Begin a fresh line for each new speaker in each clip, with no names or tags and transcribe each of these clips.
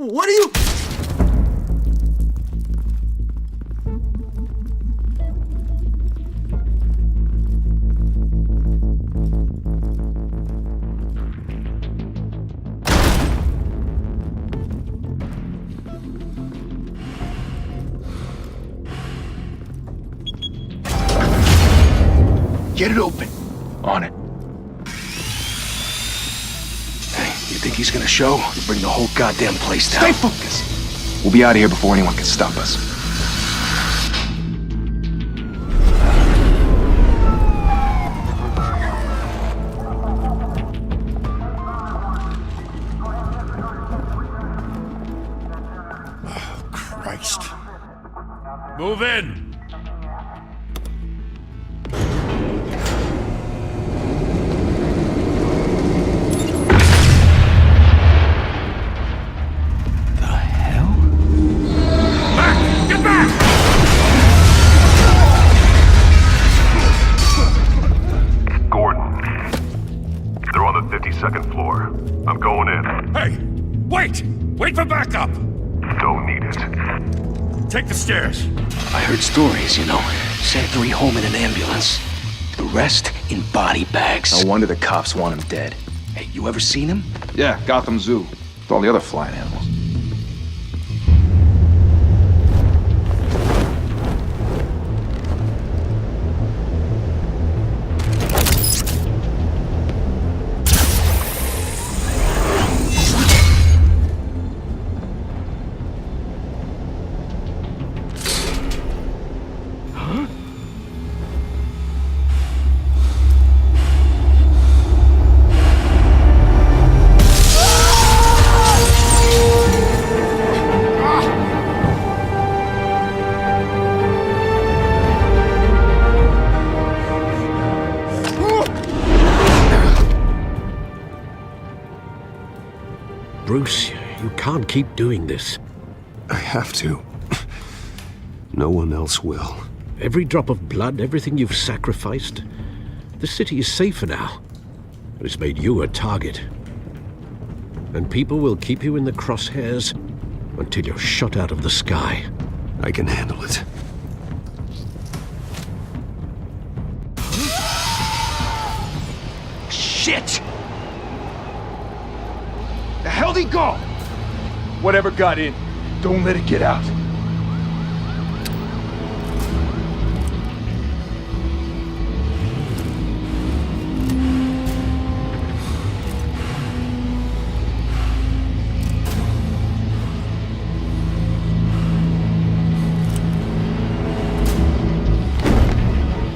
What are you...
Get it open. On it. Hey, you think he's gonna show? He'll bring the whole goddamn place down.
Stay focused. We'll be out of here before anyone can stop us.
Oh, Christ.
Move in!
Second floor. I'm going in.
Hey! Wait! Wait for backup!
Don't need it.
Take the stairs.
I heard stories, you know. Sent 3 home in an ambulance. The rest in body bags.
No wonder the cops want him dead.
Hey, you ever seen him?
Yeah, Gotham Zoo. With all the other flying animals.
Bruce, you can't keep doing this.
I have to. No one else will.
Every drop of blood, everything you've sacrificed. The city is safer now. But it's made you a target. And people will keep you in the crosshairs until you're shot out of the sky.
I can handle it.
Shit!
The hell'd he go? Whatever got in, don't let it get out.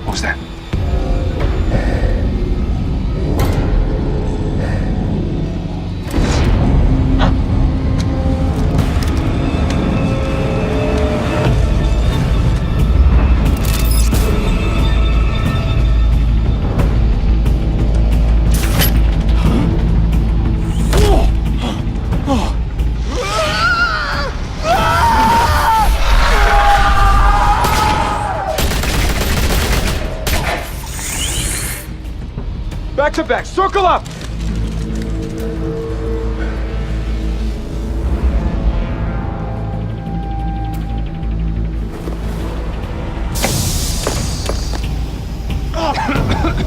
What was that?
Back to back, circle up!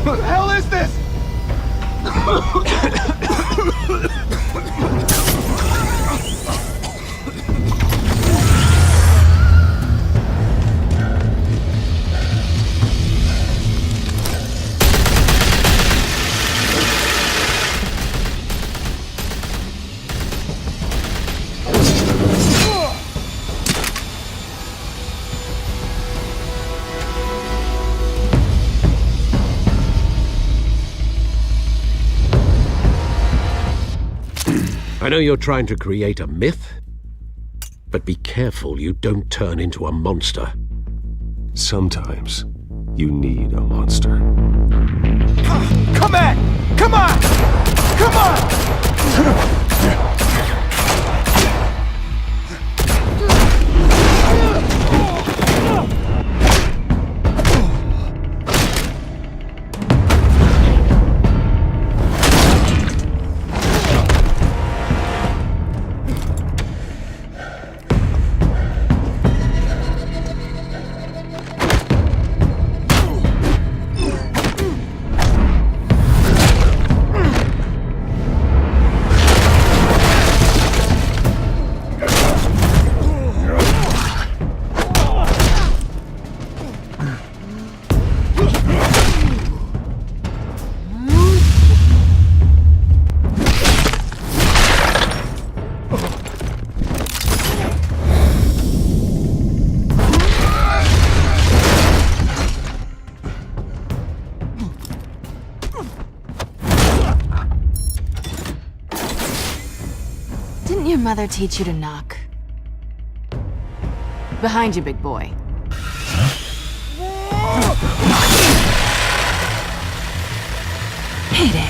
What the hell is this?
I know you're trying to create a myth, but be careful you don't turn into a monster.
Sometimes you need a monster.
Come back! Come on! Come on!
mother teach you to knock? Behind you, big boy. Payday.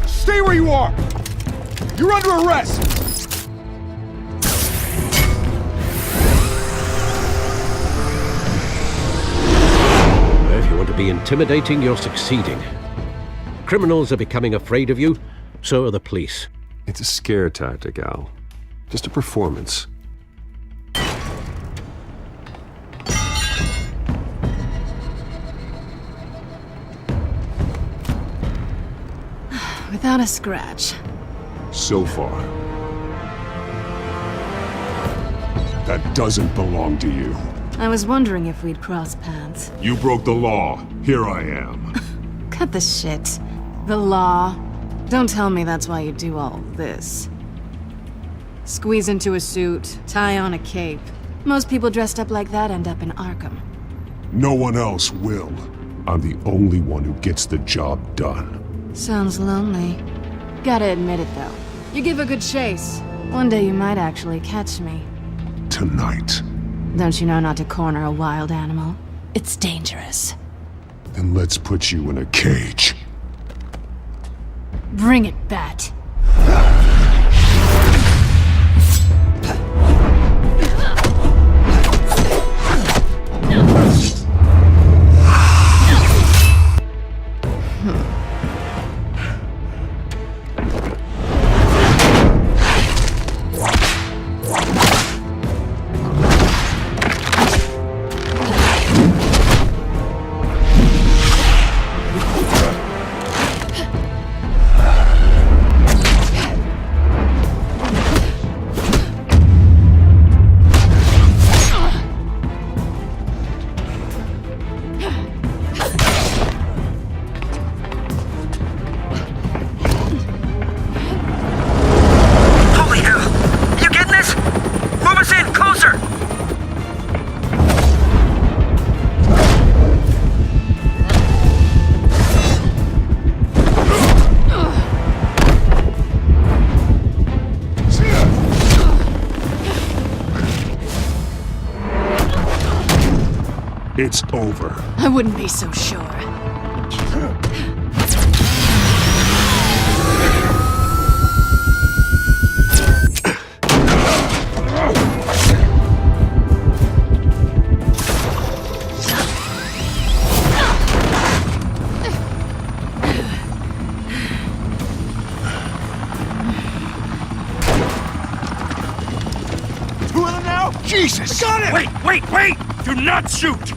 Stay where you are! You're under arrest!
If you want to be intimidating, you're succeeding. Criminals are becoming afraid of you, so are the police.
It's a scare tactic, Al. Just a performance.
Without a scratch.
So far. That doesn't belong to you.
I was wondering if we'd cross paths.
You broke the law. Here I am.
Cut the shit. The law. Don't tell me that's why you do all this. Squeeze into a suit, tie on a cape. Most people dressed up like that end up in Arkham.
No one else will. I'm the only one who gets the job done.
Sounds lonely. Gotta admit it, though. You give a good chase. One day you might actually catch me.
Tonight.
Don't you know not to corner a wild animal? It's dangerous.
Then let's put you in a cage.
Bring it, Bat.
It's over.
I wouldn't be so sure.
Two of them now? Jesus! Got it!
Wait! Do not shoot!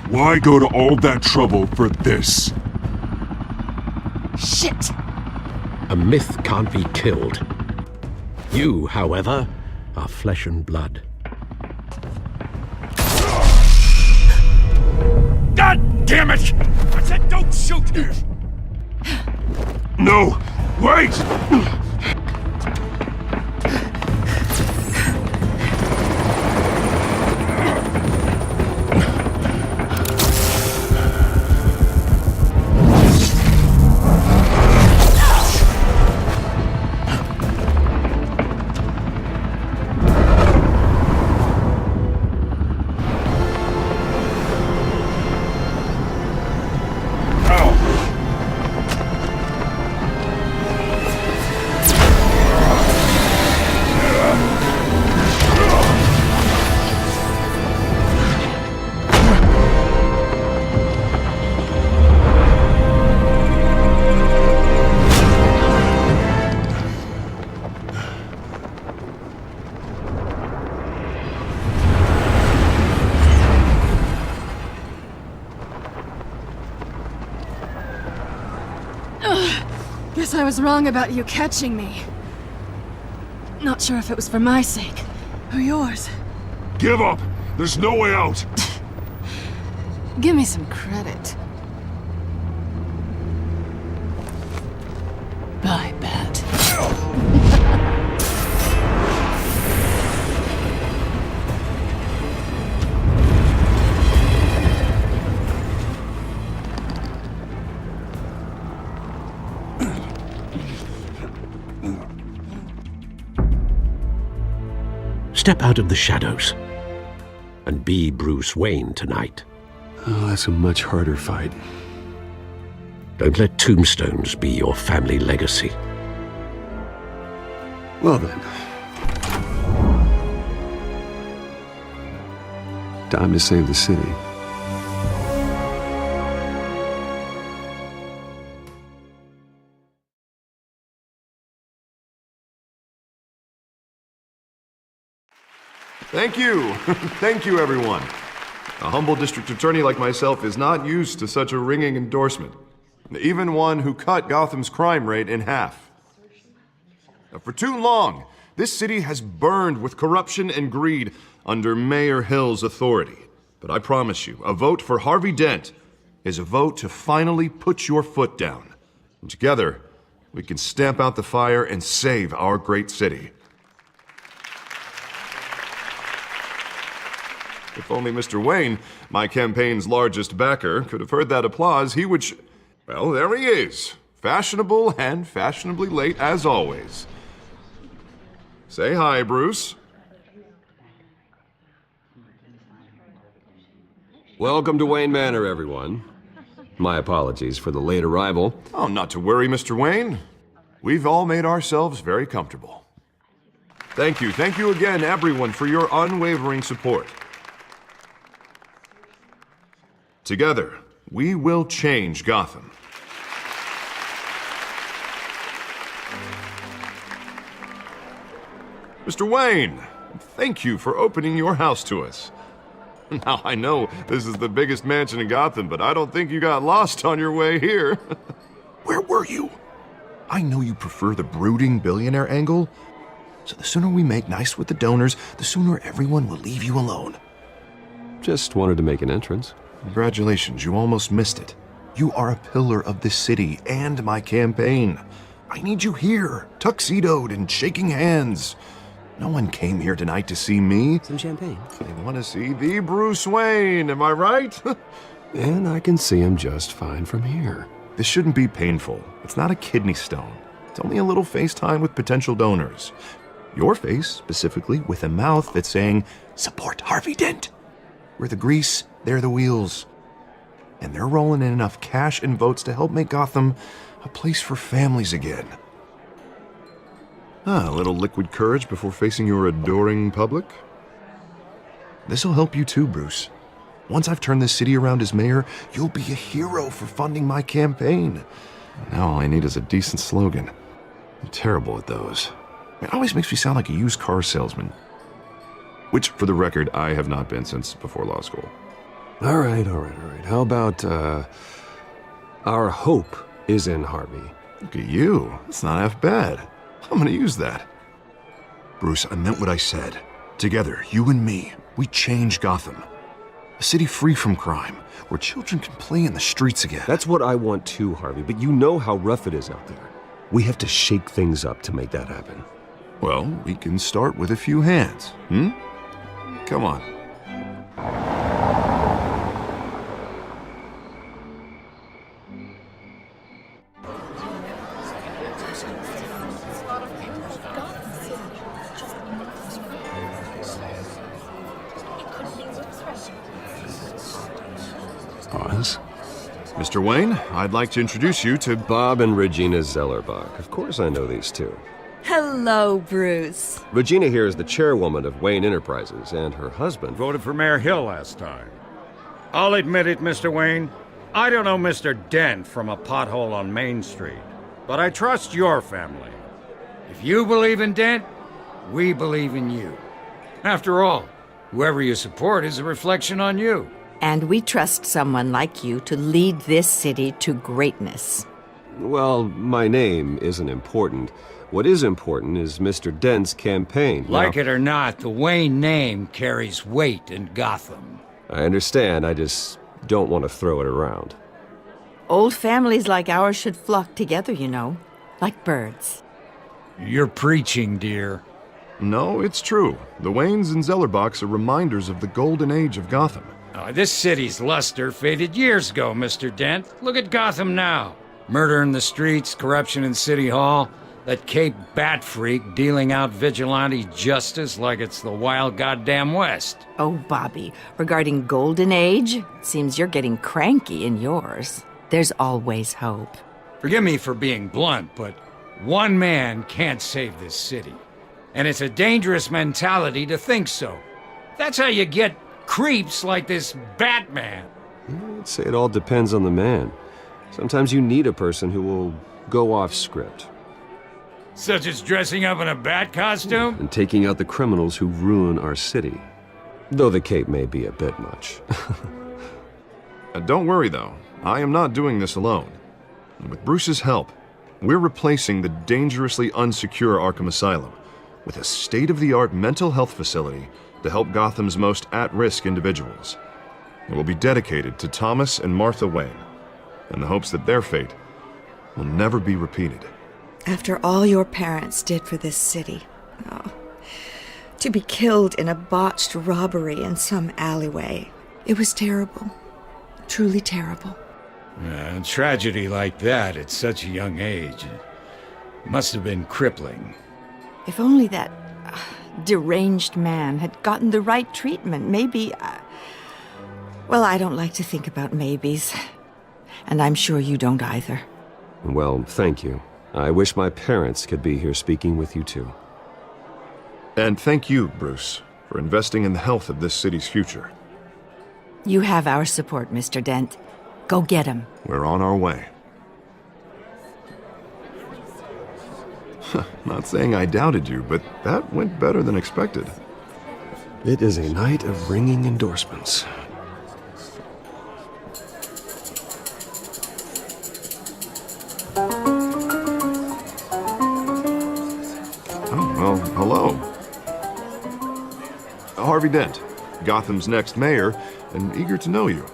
Why go to all that trouble for this?
Shit!
A myth can't be killed. You, however, are flesh and blood.
God damn it! I said don't shoot! No! Wait!
Guess I was wrong about you catching me. Not sure if it was for my sake, or yours.
Give up! There's no way out!
Give me some credit. Bye, Bat.
Step out of the shadows and be Bruce Wayne tonight.
Oh, that's a much harder fight.
Don't let tombstones be your family legacy.
Well then. Time to save the city.
Thank you. Thank you, everyone. A humble district attorney like myself is not used to such a ringing endorsement. Even one who cut Gotham's crime rate in half. For too long, this city has burned with corruption and greed under Mayor Hill's authority. But I promise you, a vote for Harvey Dent is a vote to finally put your foot down. And together, we can stamp out the fire and save our great city. If only Mr. Wayne, my campaign's largest backer, could have heard that applause, he would well, there he is. Fashionable and fashionably late as always. Say hi, Bruce.
Welcome to Wayne Manor, everyone. My apologies for the late arrival.
Oh, not to worry, Mr. Wayne. We've all made ourselves very comfortable. Thank you again, everyone, for your unwavering support. Together, we will change Gotham. Mr. Wayne, thank you for opening your house to us. Now, I know this is the biggest mansion in Gotham, but I don't think you got lost on your way here. Where were you? I know you prefer the brooding billionaire angle, so the sooner we make nice with the donors, the sooner everyone will leave you alone.
Just wanted to make an entrance.
Congratulations, you almost missed it. You are a pillar of this city and my campaign. I need you here, tuxedoed and shaking hands. No one came here tonight to see me.
Some champagne.
They want to see the Bruce Wayne, am I right?
And I can see him just fine from here.
This shouldn't be painful. It's not a kidney stone. It's only a little FaceTime with potential donors. Your face, specifically, with a mouth that's saying, support Harvey Dent. We're the grease, they're the wheels. And they're rolling in enough cash and votes to help make Gotham a place for families again. A little liquid courage before facing your adoring public. This'll help you too, Bruce. Once I've turned this city around as mayor, you'll be a hero for funding my campaign. Now all I need is a decent slogan. I'm terrible at those. It always makes me sound like a used car salesman. Which, for the record, I have not been since before law school.
All right. How about, our hope is in Harvey?
Look at you. That's not half bad. I'm gonna use that. Bruce, I meant what I said. Together, you and me, we change Gotham. A city free from crime, where children can play in the streets again.
That's what I want too, Harvey, but you know how rough it is out there. We have to shake things up to make that happen.
Well, we can start with a few hands, Come on.
Pause.
Mr. Wayne, I'd like to introduce you to
Bob and Regina Zellerbach. Of course I know these two.
Hello, Bruce.
Regina here is the chairwoman of Wayne Enterprises, and her husband
voted for Mayor Hill last time. I'll admit it, Mr. Wayne. I don't know Mr. Dent from a pothole on Main Street, but I trust your family. If you believe in Dent, we believe in you. After all, whoever you support is a reflection on you.
And we trust someone like you to lead this city to greatness.
Well, my name isn't important. What is important is Mr. Dent's campaign.
Like it or not, the Wayne name carries weight in Gotham.
I understand, I just don't want to throw it around.
Old families like ours should flock together, you know, like birds.
You're preaching, dear.
No, it's true. The Waynes and Zellerbachs are reminders of the golden age of Gotham.
This city's luster faded years ago, Mr. Dent. Look at Gotham now. Murder in the streets, corruption in City Hall, that Cape Bat freak dealing out vigilante justice like it's the wild goddamn West.
Oh, Bobby, regarding Golden Age, it seems you're getting cranky in yours. There's always hope.
Forgive me for being blunt, but one man can't save this city. And it's a dangerous mentality to think so. That's how you get creeps like this Batman.
I'd say it all depends on the man. Sometimes you need a person who will go off script.
Such as dressing up in a bat costume?
And taking out the criminals who ruin our city. Though the cape may be a bit much.
Don't worry, though. I am not doing this alone. With Bruce's help, we're replacing the dangerously unsecure Arkham Asylum with a state-of-the-art mental health facility to help Gotham's most at-risk individuals. It will be dedicated to Thomas and Martha Wayne, in the hopes that their fate will never be repeated.
After all your parents did for this city, to be killed in a botched robbery in some alleyway, it was terrible. Truly terrible.
A tragedy like that at such a young age must have been crippling.
If only that deranged man had gotten the right treatment, maybe... Well, I don't like to think about maybes. And I'm sure you don't either.
Well, thank you. I wish my parents could be here speaking with you too.
And thank you, Bruce, for investing in the health of this city's future.
You have our support, Mr. Dent. Go get him.
We're on our way. Not saying I doubted you, but that went better than expected.
It is a night of ringing endorsements.
Well, hello. Harvey Dent, Gotham's next mayor, and eager to know you.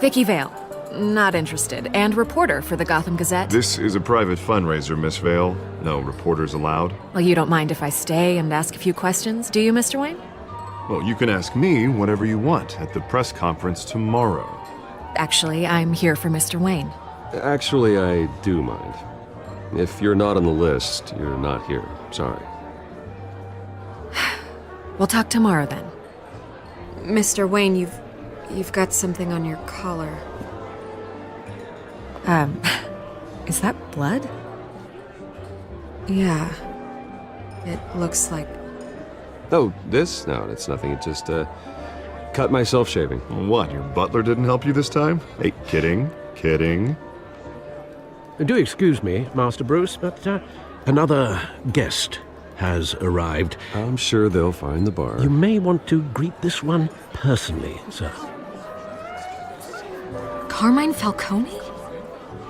Vicky Vale. Not interested. And reporter for the Gotham Gazette.
This is a private fundraiser, Miss Vale. No reporters allowed.
Well, you don't mind if I stay and ask a few questions, do you, Mr. Wayne?
Well, you can ask me whatever you want at the press conference tomorrow.
Actually, I'm here for Mr. Wayne.
Actually, I do mind. If you're not on the list, you're not here. Sorry.
We'll talk tomorrow then.
Mr. Wayne, you've got something on your collar.
Is that blood?
Yeah. It looks like...
Oh, this? No, it's nothing. It just, cut myself shaving.
What, your butler didn't help you this time? Hey, kidding.
Do excuse me, Master Bruce, but another guest has arrived.
I'm sure they'll find the bar.
You may want to greet this one personally, sir.
Carmine Falcone?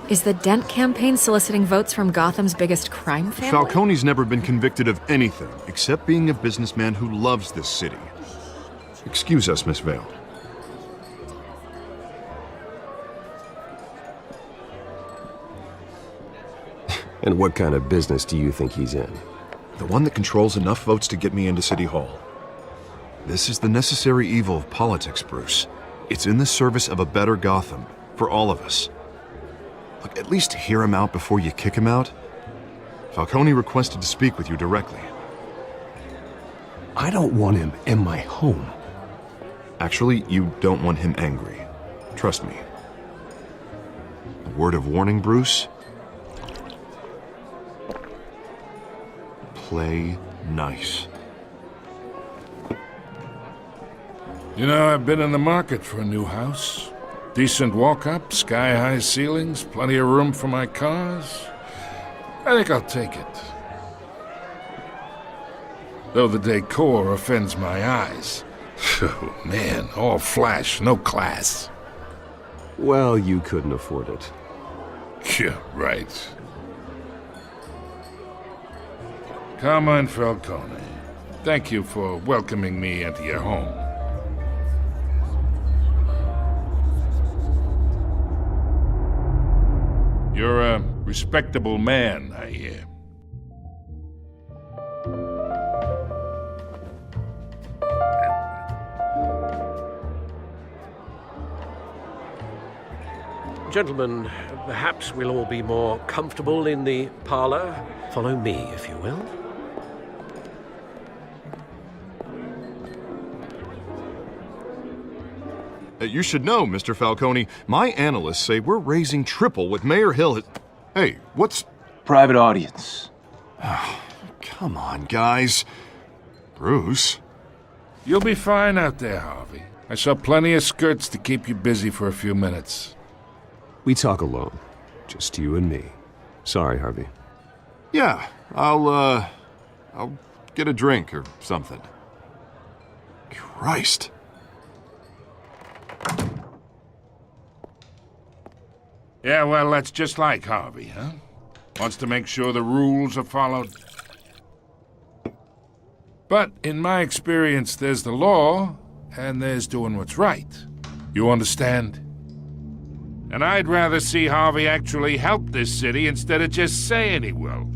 Is the Dent campaign soliciting votes from Gotham's biggest crime family?
Falcone's never been convicted of anything except being a businessman who loves this city. Excuse us, Miss Vale.
And what kind of business do you think he's in?
The one that controls enough votes to get me into City Hall. This is the necessary evil of politics, Bruce. It's in the service of a better Gotham, for all of us. Look, at least hear him out before you kick him out. Falcone requested to speak with you directly.
I don't want him in my home.
Actually, you don't want him angry. Trust me. A word of warning, Bruce. Play nice.
You know, I've been in the market for a new house. Decent walk-up, sky-high ceilings, plenty of room for my cars. I think I'll take it. Though the decor offends my eyes. Oh, man, all flash, no class.
Well, you couldn't afford it.
Yeah, right. Carmine Falcone, thank you for welcoming me into your home. You're a respectable man, I hear.
Gentlemen, perhaps we'll all be more comfortable in the parlor. Follow me, if you will.
You should know, Mr. Falcone, my analysts say we're raising triple what Mayor Hill has... Hey, what's...
Private audience.
Come on, guys. Bruce?
You'll be fine out there, Harvey. I saw plenty of skirts to keep you busy for a few minutes.
We talk alone. Just you and me. Sorry, Harvey.
Yeah, I'll get a drink or something. Christ.
Yeah, well, that's just like Harvey, huh? Wants to make sure the rules are followed. But in my experience, there's the law, and there's doing what's right. You understand? And I'd rather see Harvey actually help this city instead of just saying he will.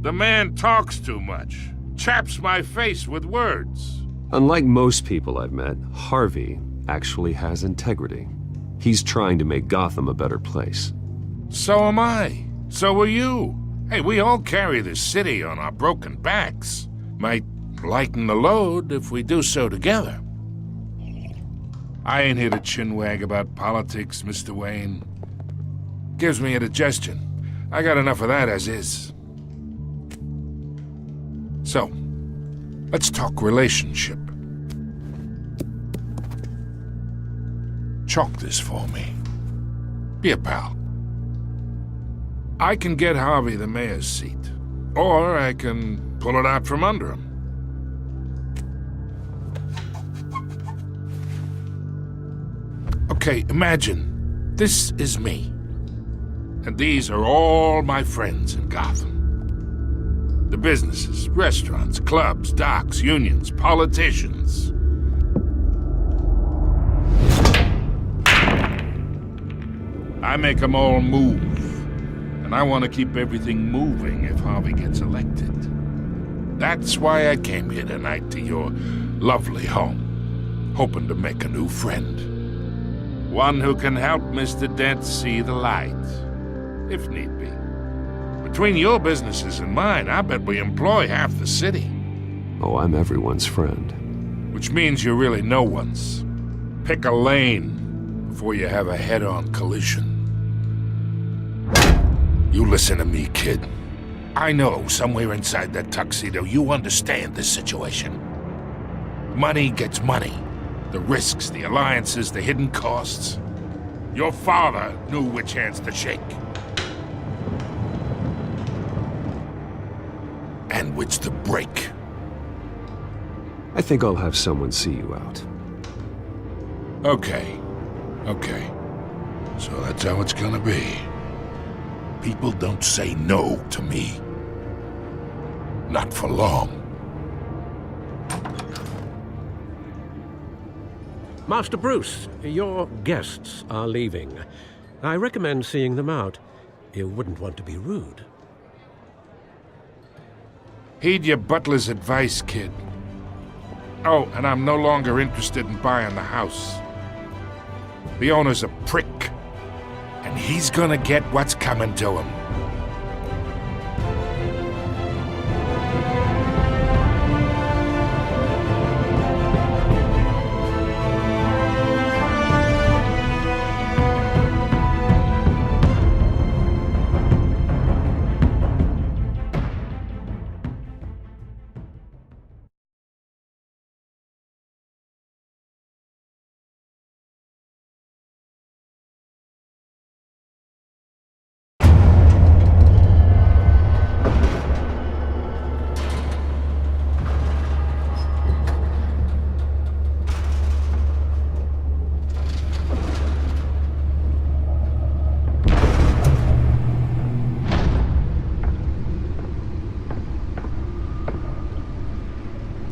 The man talks too much, chaps my face with words.
Unlike most people I've met, Harvey actually has integrity. He's trying to make Gotham a better place.
So am I. So are you. Hey, we all carry this city on our broken backs. Might lighten the load if we do so together. I ain't here to chinwag about politics, Mr. Wayne. Gives me indigestion. I got enough of that as is. So, let's talk relationship. Chalk this for me. Be a pal. I can get Harvey the mayor's seat, or I can pull it out from under him. Okay, imagine this is me, and these are all my friends in Gotham. The businesses, restaurants, clubs, docks, unions, politicians. I make them all move. And I want to keep everything moving if Harvey gets elected. That's why I came here tonight to your lovely home, hoping to make a new friend. One who can help Mr. Dent see the light, if need be. Between your businesses and mine, I bet we employ half the city.
Oh, I'm everyone's friend.
Which means you're really no one's. Pick a lane before you have a head-on collision. You listen to me, kid. I know somewhere inside that tuxedo you understand this situation. Money gets money. The risks, the alliances, the hidden costs. Your father knew which hands to shake. And which to break.
I think I'll have someone see you out.
Okay. So that's how it's gonna be. People don't say no to me. Not for long.
Master Bruce, your guests are leaving. I recommend seeing them out. You wouldn't want to be rude.
Heed your butler's advice, kid. Oh, and I'm no longer interested in buying the house. The owner's a prick. And he's gonna get what's coming to him.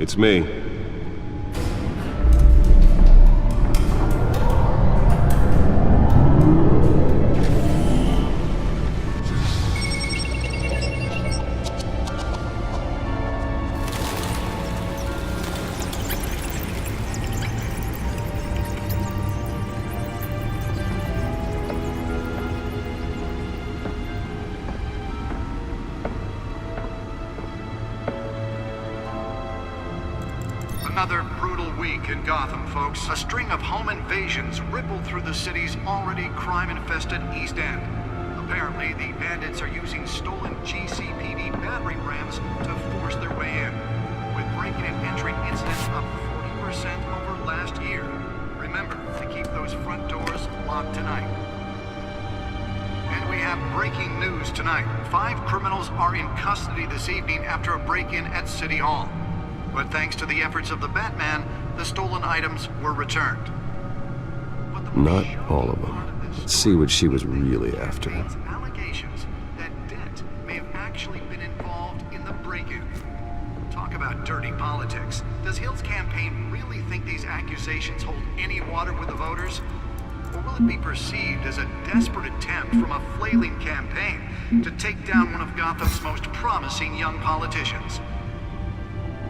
It's me.
Another brutal week in Gotham, folks. A string of home invasions rippled through the city's already crime-infested East End. Apparently, the bandits are using stolen GCPD battering rams to force their way in, with breaking and entering incidents up 40% over last year. Remember to keep those front doors locked tonight. And we have breaking news tonight. 5 criminals are in custody this evening after a break-in at City Hall. But thanks to the efforts of the Batman, the stolen items were returned.
Not all of them. Let's see what she was really after.
Allegations that Dent may have actually been involved in the break-in. Talk about dirty politics. Does Hill's campaign really think these accusations hold any water with the voters? Or will it be perceived as a desperate attempt from a flailing campaign to take down one of Gotham's most promising young politicians?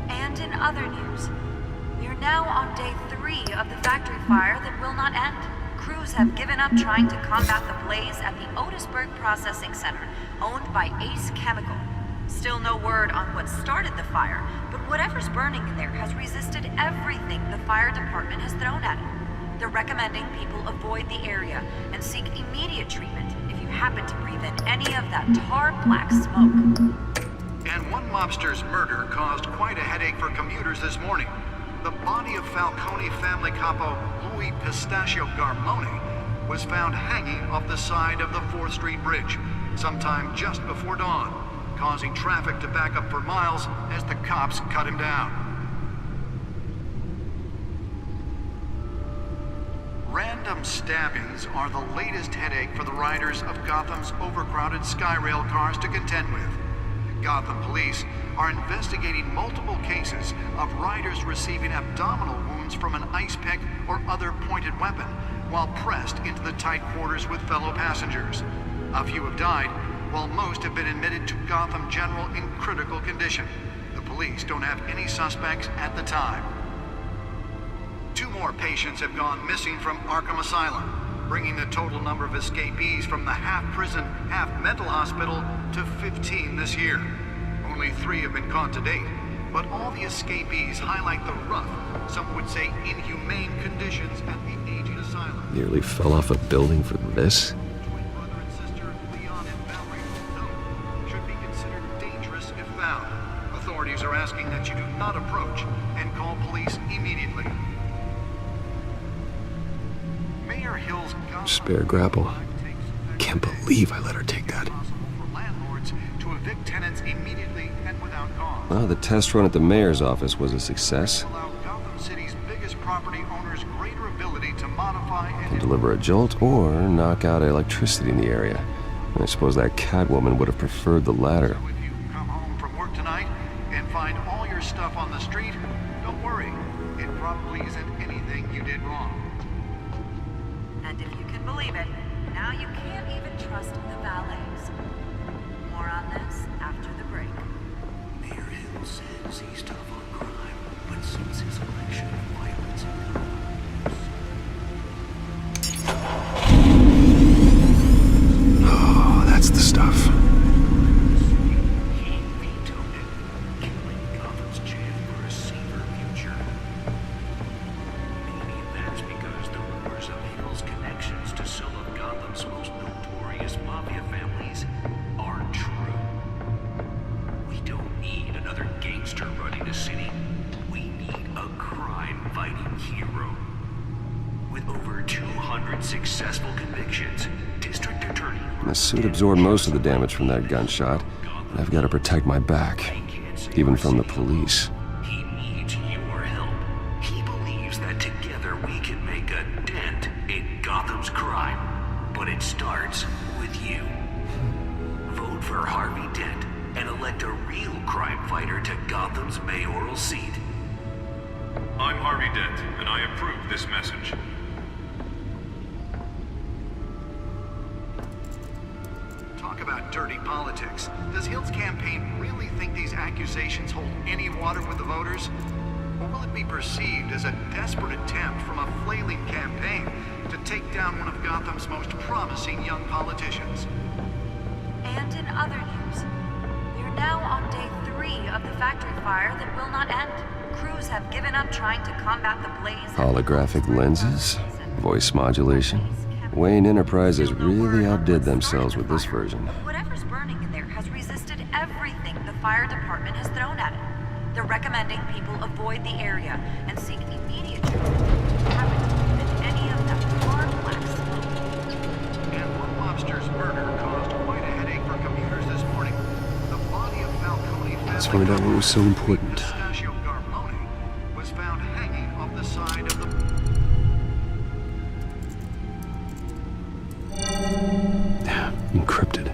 And in other news, we are now on day 3 of the factory fire that will not end. Crews have given up trying to combat the blaze at the Otisburg Processing Center, owned by Ace Chemical. Still no word on what started the fire, but whatever's burning in there has resisted everything the fire department has thrown at it. They're recommending people avoid the area and seek immediate treatment if you happen to breathe in any of that tar black smoke.
And one mobster's murder caused quite a headache for commuters this morning. The body of Falcone family capo Louis Pistachio Garmone was found hanging off the side of the 4th Street Bridge sometime just before dawn, causing traffic to back up for miles as the cops cut him down. Random stabbings are the latest headache for the riders of Gotham's overcrowded Skyrail cars to contend with. Gotham police are investigating multiple cases of riders receiving abdominal wounds from an ice pick or other pointed weapon while pressed into the tight quarters with fellow passengers. A few have died, while most have been admitted to Gotham General in critical condition. The police don't have any suspects at the time. 2 more patients have gone missing from Arkham Asylum, bringing the total number of escapees from the half-prison, half-mental hospital to 15 this year. Only 3 have been caught to date, but all the escapees highlight the rough, some would say inhumane conditions at the aging asylum.
Nearly fell off a building for this?
Twin brother and sister, Leon and Valerie Milne, should be considered dangerous if found. Authorities are asking that you do not approach and call police immediately. Mayor Hill's
Spare grapple. Can't believe I let her take that.
to evict tenants immediately and without cause.
Well, the test run at the mayor's office was a success.
Allow Gotham City's biggest property owners greater ability to modify and
Deliver a jolt or knock out electricity in the area. I suppose that Catwoman would have preferred the latter.
if you come home from work tonight and find all your stuff on the street, don't worry. It probably isn't anything you did wrong.
And if you can believe it, now you can't even trust the valets. More on this after the break.
Mayor Hill says he's tough on crime, but since his election of violence
Oh, that's the stuff.
he vetoed it, killing Gotham's chance for a safer future. Maybe that's because the rumors of Hill's connections to some of Gotham's most notorious mafia families aren't true. We don't need another gangster running the city. We need a crime-fighting hero. With over 200 successful convictions, District Attorney...
The suit absorbed most of the damage from that gunshot. And I've got to protect my back, even from the police.
He needs your help. He believes that together we can make a dent in Gotham's crime. But it starts with you. Vote for Harvey Dent and elect a real crime fighter to Gotham's mayoral seat. I'm Harvey Dent, and I approve this message.
Talk about dirty politics. Does Hill's campaign really think these accusations hold any water with the voters? Or will it be perceived as a desperate attempt from a flailing campaign to take down one of Gotham's most promising young politicians?
And in other news, we're now on day 3 of the factory fire that will not end. Crews have given up trying to combat the blaze.
Holographic lenses? Voice modulation? Wayne Enterprises really outdid themselves with this version.
Whatever's burning in there has resisted everything the fire department has thrown at it. They're recommending people avoid the area and seek immediate treatment to happen than any of that far black smoke.
And one lobster's murder caused quite a headache for commuters this morning. The body of Falcone
Let's find out what was so important.
Pistachio Garmone was found hanging off the side of the...
Encrypted.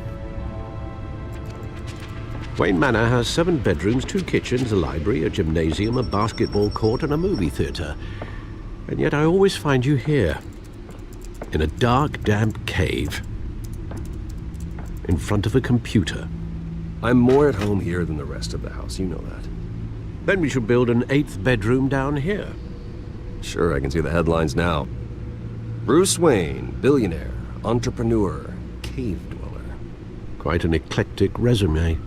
Wayne Manor has 7 bedrooms, 2 kitchens, a library, a gymnasium, a basketball court, and a movie theater. And yet I always find you here, in a dark, damp cave, in front of a computer.
I'm more at home here than the rest of the house, you know that.
Then we should build an 8th bedroom down here.
Sure, I can see the headlines now. Bruce Wayne, billionaire, entrepreneur, cave dweller.
Quite an eclectic resume.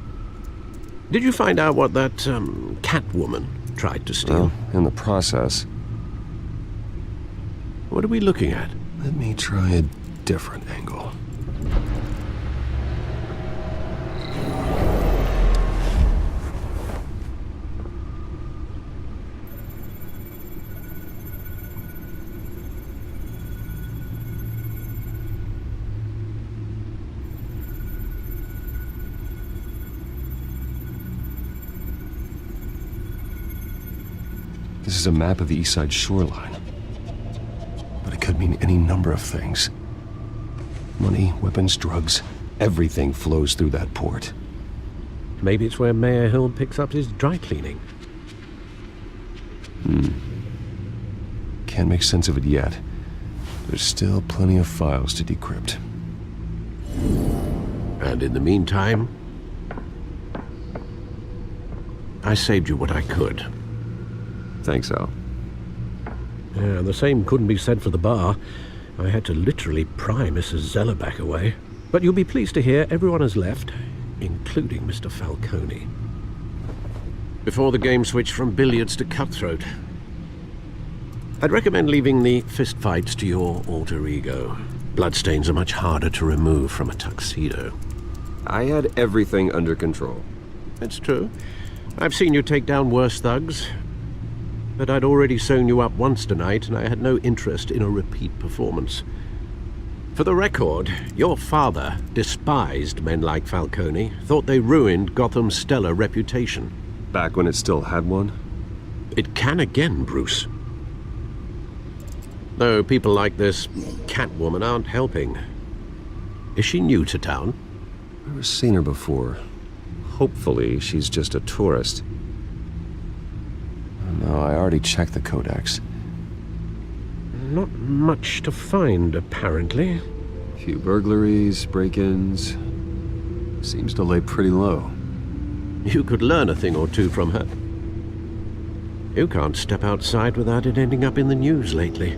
Did you find out what that, Catwoman tried to steal?
Well, in the process.
What are we looking at?
Let me try a different angle. This is a map of the East Side shoreline. But it could mean any number of things. Money, weapons, drugs, everything flows through that port.
Maybe it's where Mayor Hill picks up his dry cleaning.
Can't make sense of it yet. There's still plenty of files to decrypt.
And in the meantime, I saved you what I could.
Thanks, Al.
Yeah, the same couldn't be said for the bar. I had to literally pry Mrs. Zeller back away. But you'll be pleased to hear everyone has left, including Mr. Falcone. Before the game switched from billiards to cutthroat. I'd recommend leaving the fistfights to your alter ego. Bloodstains are much harder to remove from a tuxedo.
I had everything under control.
It's true. I've seen you take down worse thugs. But I'd already sewn you up once tonight, and I had no interest in a repeat performance. For the record, your father despised men like Falcone, thought they ruined Gotham's stellar reputation.
Back when it still had one?
It can again, Bruce. Though people like this Catwoman aren't helping. Is she new to town?
I've never seen her before. Hopefully, she's just a tourist. No, I already checked the codex.
Not much to find, apparently.
A few burglaries, break-ins. Seems to lay pretty low.
You could learn a thing or two from her. You can't step outside without it ending up in the news lately.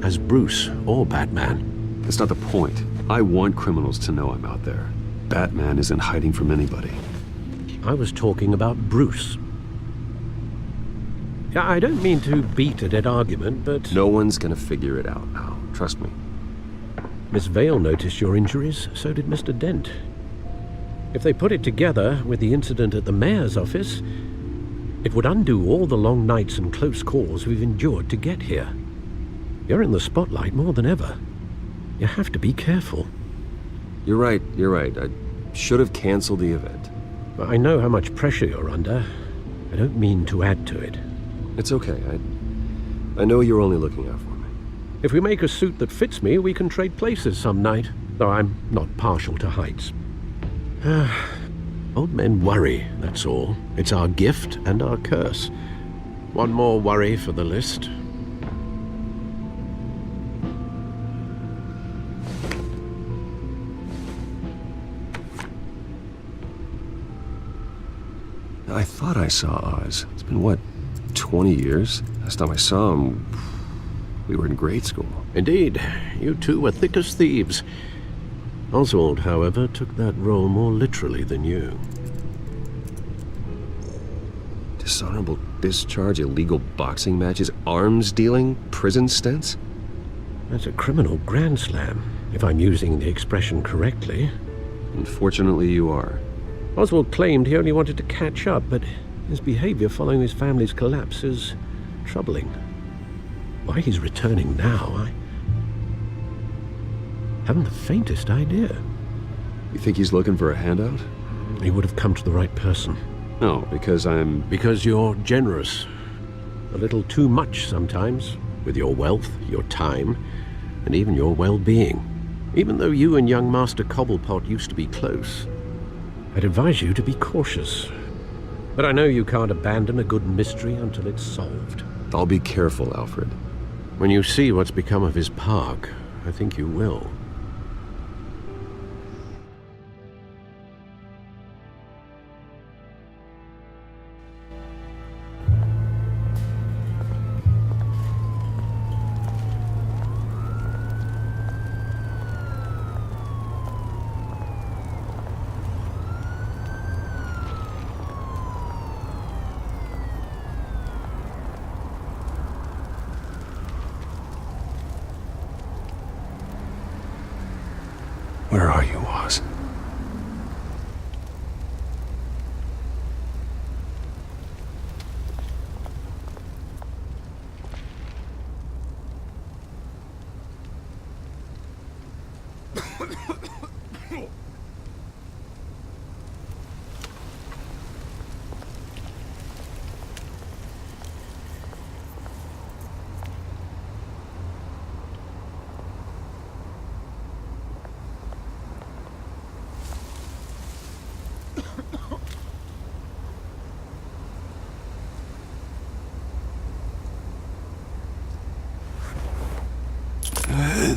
As Bruce or Batman.
That's not the point. I want criminals to know I'm out there. Batman isn't hiding from anybody.
I was talking about Bruce. I don't mean to beat a dead argument, but...
No one's gonna figure it out now. Trust me.
Miss Vale noticed your injuries, so did Mr. Dent. If they put it together with the incident at the mayor's office, it would undo all the long nights and close calls we've endured to get here. You're in the spotlight more than ever. You have to be careful.
You're right. I should have canceled the event.
I know how much pressure you're under. I don't mean to add to it.
It's okay. I know you're only looking out for me.
If we make a suit that fits me, we can trade places some night, though I'm not partial to heights. Old men worry, that's all. It's our gift and our curse. One more worry for the list.
I thought I saw Oz. It's been, what, 20 years? Last time I saw him, we were in grade school.
Indeed, you two were thick as thieves. Oswald, however, took that role more literally than you.
Dishonorable discharge, illegal boxing matches, arms dealing, prison stints?
That's a criminal grand slam, if I'm using the expression correctly.
Unfortunately, you are.
Oswald claimed he only wanted to catch up, but his behavior following his family's collapse is troubling. Why he's returning now, I haven't the faintest idea.
You think he's looking for a handout?
He would have come to the right person.
No, because
Because you're generous. A little too much sometimes, with your wealth, your time, and even your well-being. Even though you and young Master Cobblepot used to be close, I'd advise you to be cautious. But I know you can't abandon a good mystery until it's solved.
I'll be careful, Alfred.
When you see what's become of his park, I think you will.
Where are you, Oz?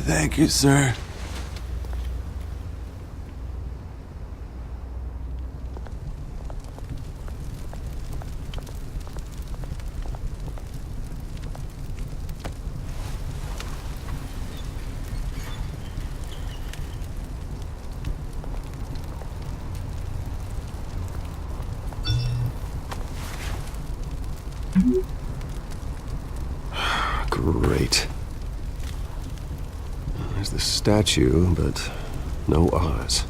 Thank you, sir.
Great. There's the statue, but no Oz.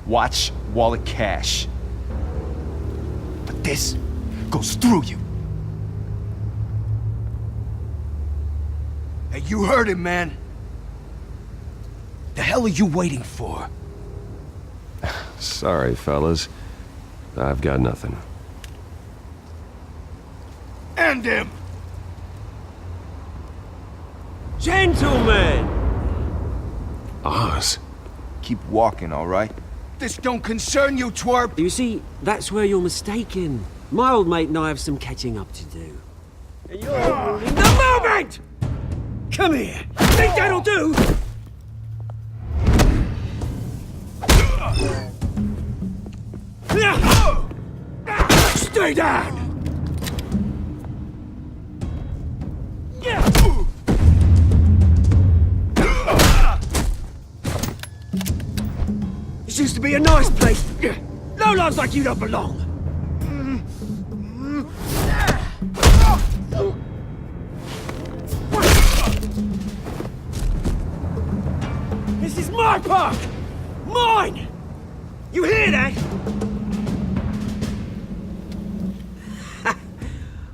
Watch wallet cash. But this goes through you. Hey, you heard him, man. The hell are you waiting for?
Sorry, fellas. I've got nothing.
End him!
Gentlemen!
Oz.
Keep walking, all right? This don't concern you, twerp!
You see, that's where you're mistaken. My old mate and I have some catching up to do. And you're ruining the moment! Come here! Think that'll do?
Stay down!
This used to be a nice place. Lowlifes like you don't belong. my park! Mine! You hear that?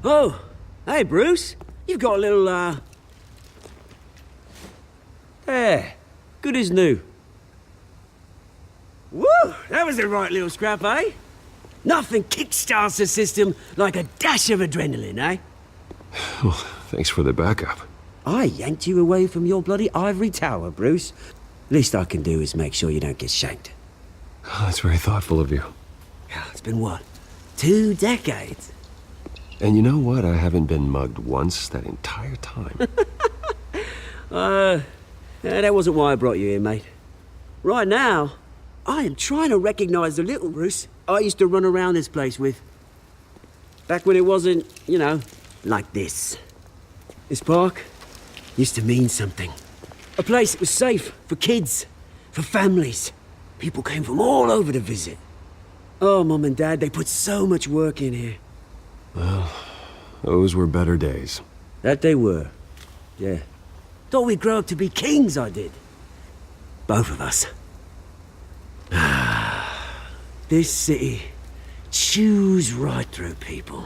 Oh, hey, Bruce. You've got a little, There. Good as new. Woo! That was a right little scrap, eh? Nothing kickstarts the system like a dash of adrenaline, eh?
Well, thanks for the backup.
I yanked you away from your bloody ivory tower, Bruce. Least I can do is make sure you don't get shanked.
Oh, that's very thoughtful of you.
Yeah, it's been what? 2 decades?
And you know what? I haven't been mugged once that entire time.
That wasn't why I brought you here, mate. Right now, I am trying to recognize the little Bruce I used to run around this place with. Back when it wasn't, you know, like this. This park used to mean something. A place that was safe for kids, for families. People came from all over to visit. Oh, Mum and Dad, they put so much work in here.
Well, those were better days.
That they were. Yeah. Thought we'd grow up to be kings, I did. Both of us. This city chews right through people.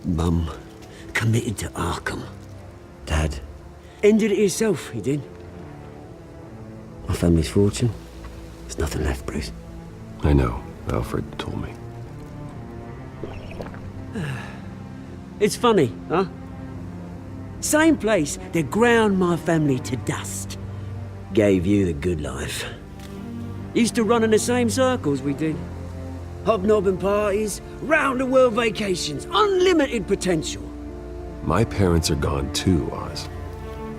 Mum committed to Arkham. Dad ended it himself, he did. My family's fortune. There's nothing left, Bruce.
I know. Alfred told me.
It's funny, huh? Same place that ground my family to dust. Gave you the good life. Used to run in the same circles we did. Hobnobbing parties, round-the-world vacations, unlimited potential.
My parents are gone too, Oz.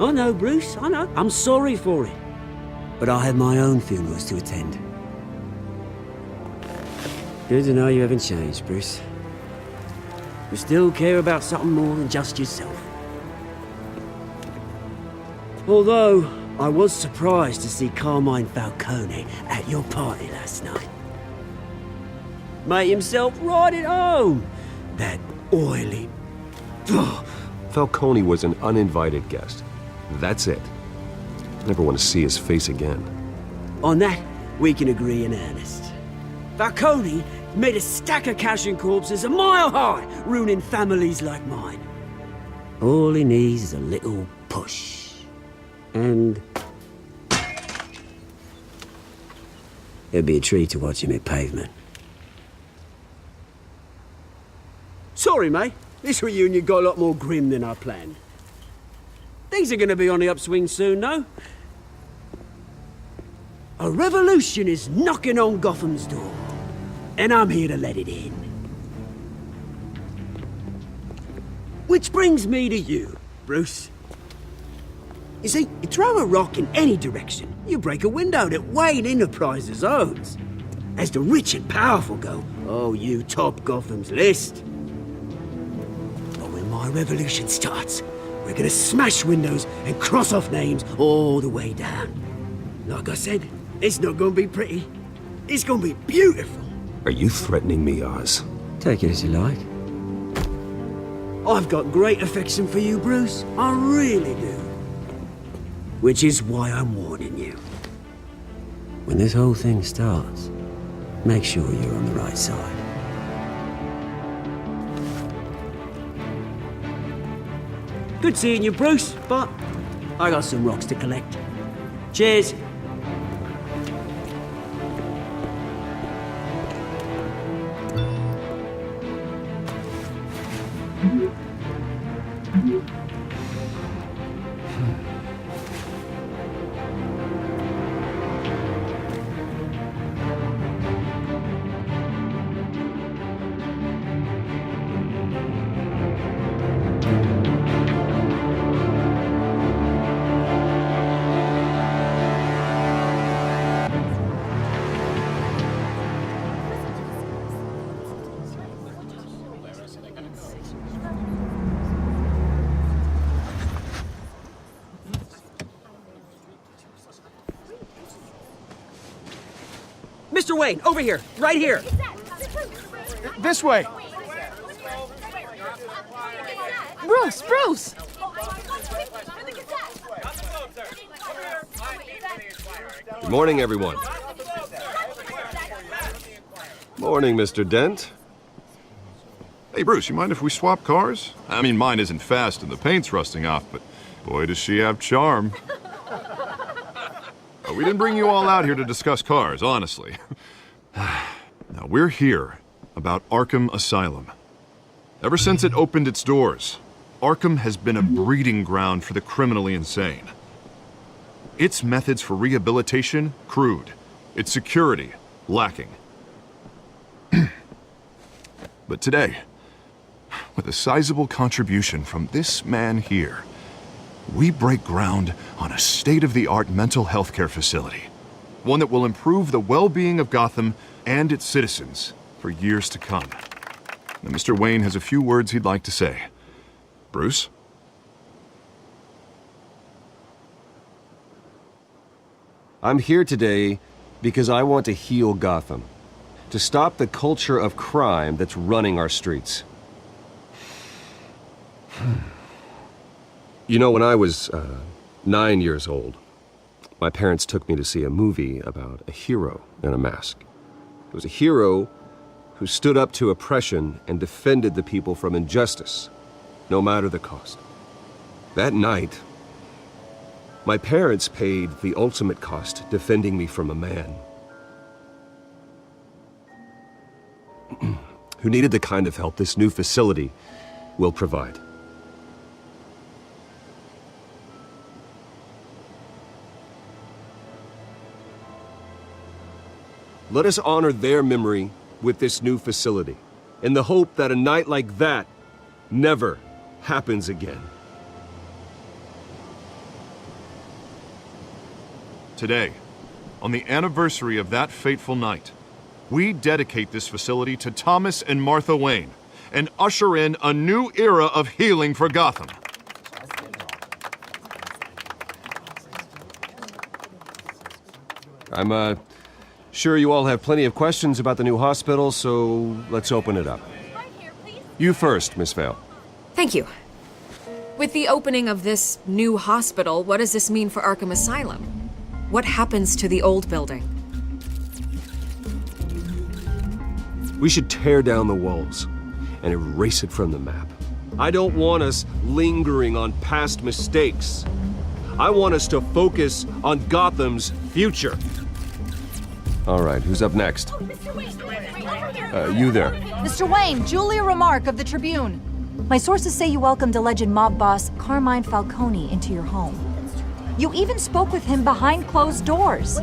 I know, Bruce, I know. I'm sorry for it. But I have my own funerals to attend. Good to know you haven't changed, Bruce. You still care about something more than just yourself. Although, I was surprised to see Carmine Falcone at your party last night. Made himself right at home. That oily...
Falcone was an uninvited guest. That's it. Never want to see his face again.
On that, we can agree in earnest. Falcone made a stack of cash and corpses a mile high, ruining families like mine. All he needs is a little push. And... it'd be a treat to watch him hit pavement. Sorry, mate. This reunion got a lot more grim than I planned. Things are gonna be on the upswing soon, though. A revolution is knocking on Gotham's door. And I'm here to let it in. Which brings me to you, Bruce. You see, you throw a rock in any direction, you break a window that Wayne Enterprises owns. As the rich and powerful go, oh, you top Gotham's list. But when my revolution starts, we're gonna smash windows and cross off names all the way down. Like I said, it's not gonna be pretty. It's gonna be beautiful.
Are you threatening me, Oz?
Take it as you like. I've got great affection for you, Bruce. I really do. Which is why I'm warning you. When this whole thing starts, make sure you're on the right side. Good seeing you, Bruce, but I got some rocks to collect. Cheers. Mr. Wayne, over here, right here.
This way.
Bruce!
Good morning, everyone. Morning, Mr. Dent.
Hey, Bruce, you mind if we swap cars? I mean, mine isn't fast and the paint's rusting off, but boy, does she have charm. We didn't bring you all out here to discuss cars, honestly. Now, we're here about Arkham Asylum. Ever since it opened its doors, Arkham has been a breeding ground for the criminally insane. Its methods for rehabilitation, crude. Its security, lacking. But today, with a sizable contribution from this man here, we break ground on a state-of-the-art mental health care facility. One that will improve the well-being of Gotham and its citizens for years to come. Now, Mr. Wayne has a few words he'd like to say. Bruce?
I'm here today because I want to heal Gotham. To stop the culture of crime that's running our streets. You know, when I was 9 years old, my parents took me to see a movie about a hero in a mask. It was a hero who stood up to oppression and defended the people from injustice, no matter the cost. That night, my parents paid the ultimate cost defending me from a man who needed the kind of help this new facility will provide. Let us honor their memory with this new facility, in the hope that a night like that never happens again.
Today, on the anniversary of that fateful night, we dedicate this facility to Thomas and Martha Wayne and usher in a new era of healing for Gotham.
I'm sure you all have plenty of questions about the new hospital, so let's open it up. You first, Miss Vale.
Thank you. With the opening of this new hospital, what does this mean for Arkham Asylum? What happens to the old building?
We should tear down the walls and erase it from the map. I don't want us lingering on past mistakes. I want us to focus on Gotham's future. All right, who's up next? You there.
Mr. Wayne, Julia Remark of the Tribune. My sources say you welcomed alleged mob boss Carmine Falcone into your home. You even spoke with him behind closed doors.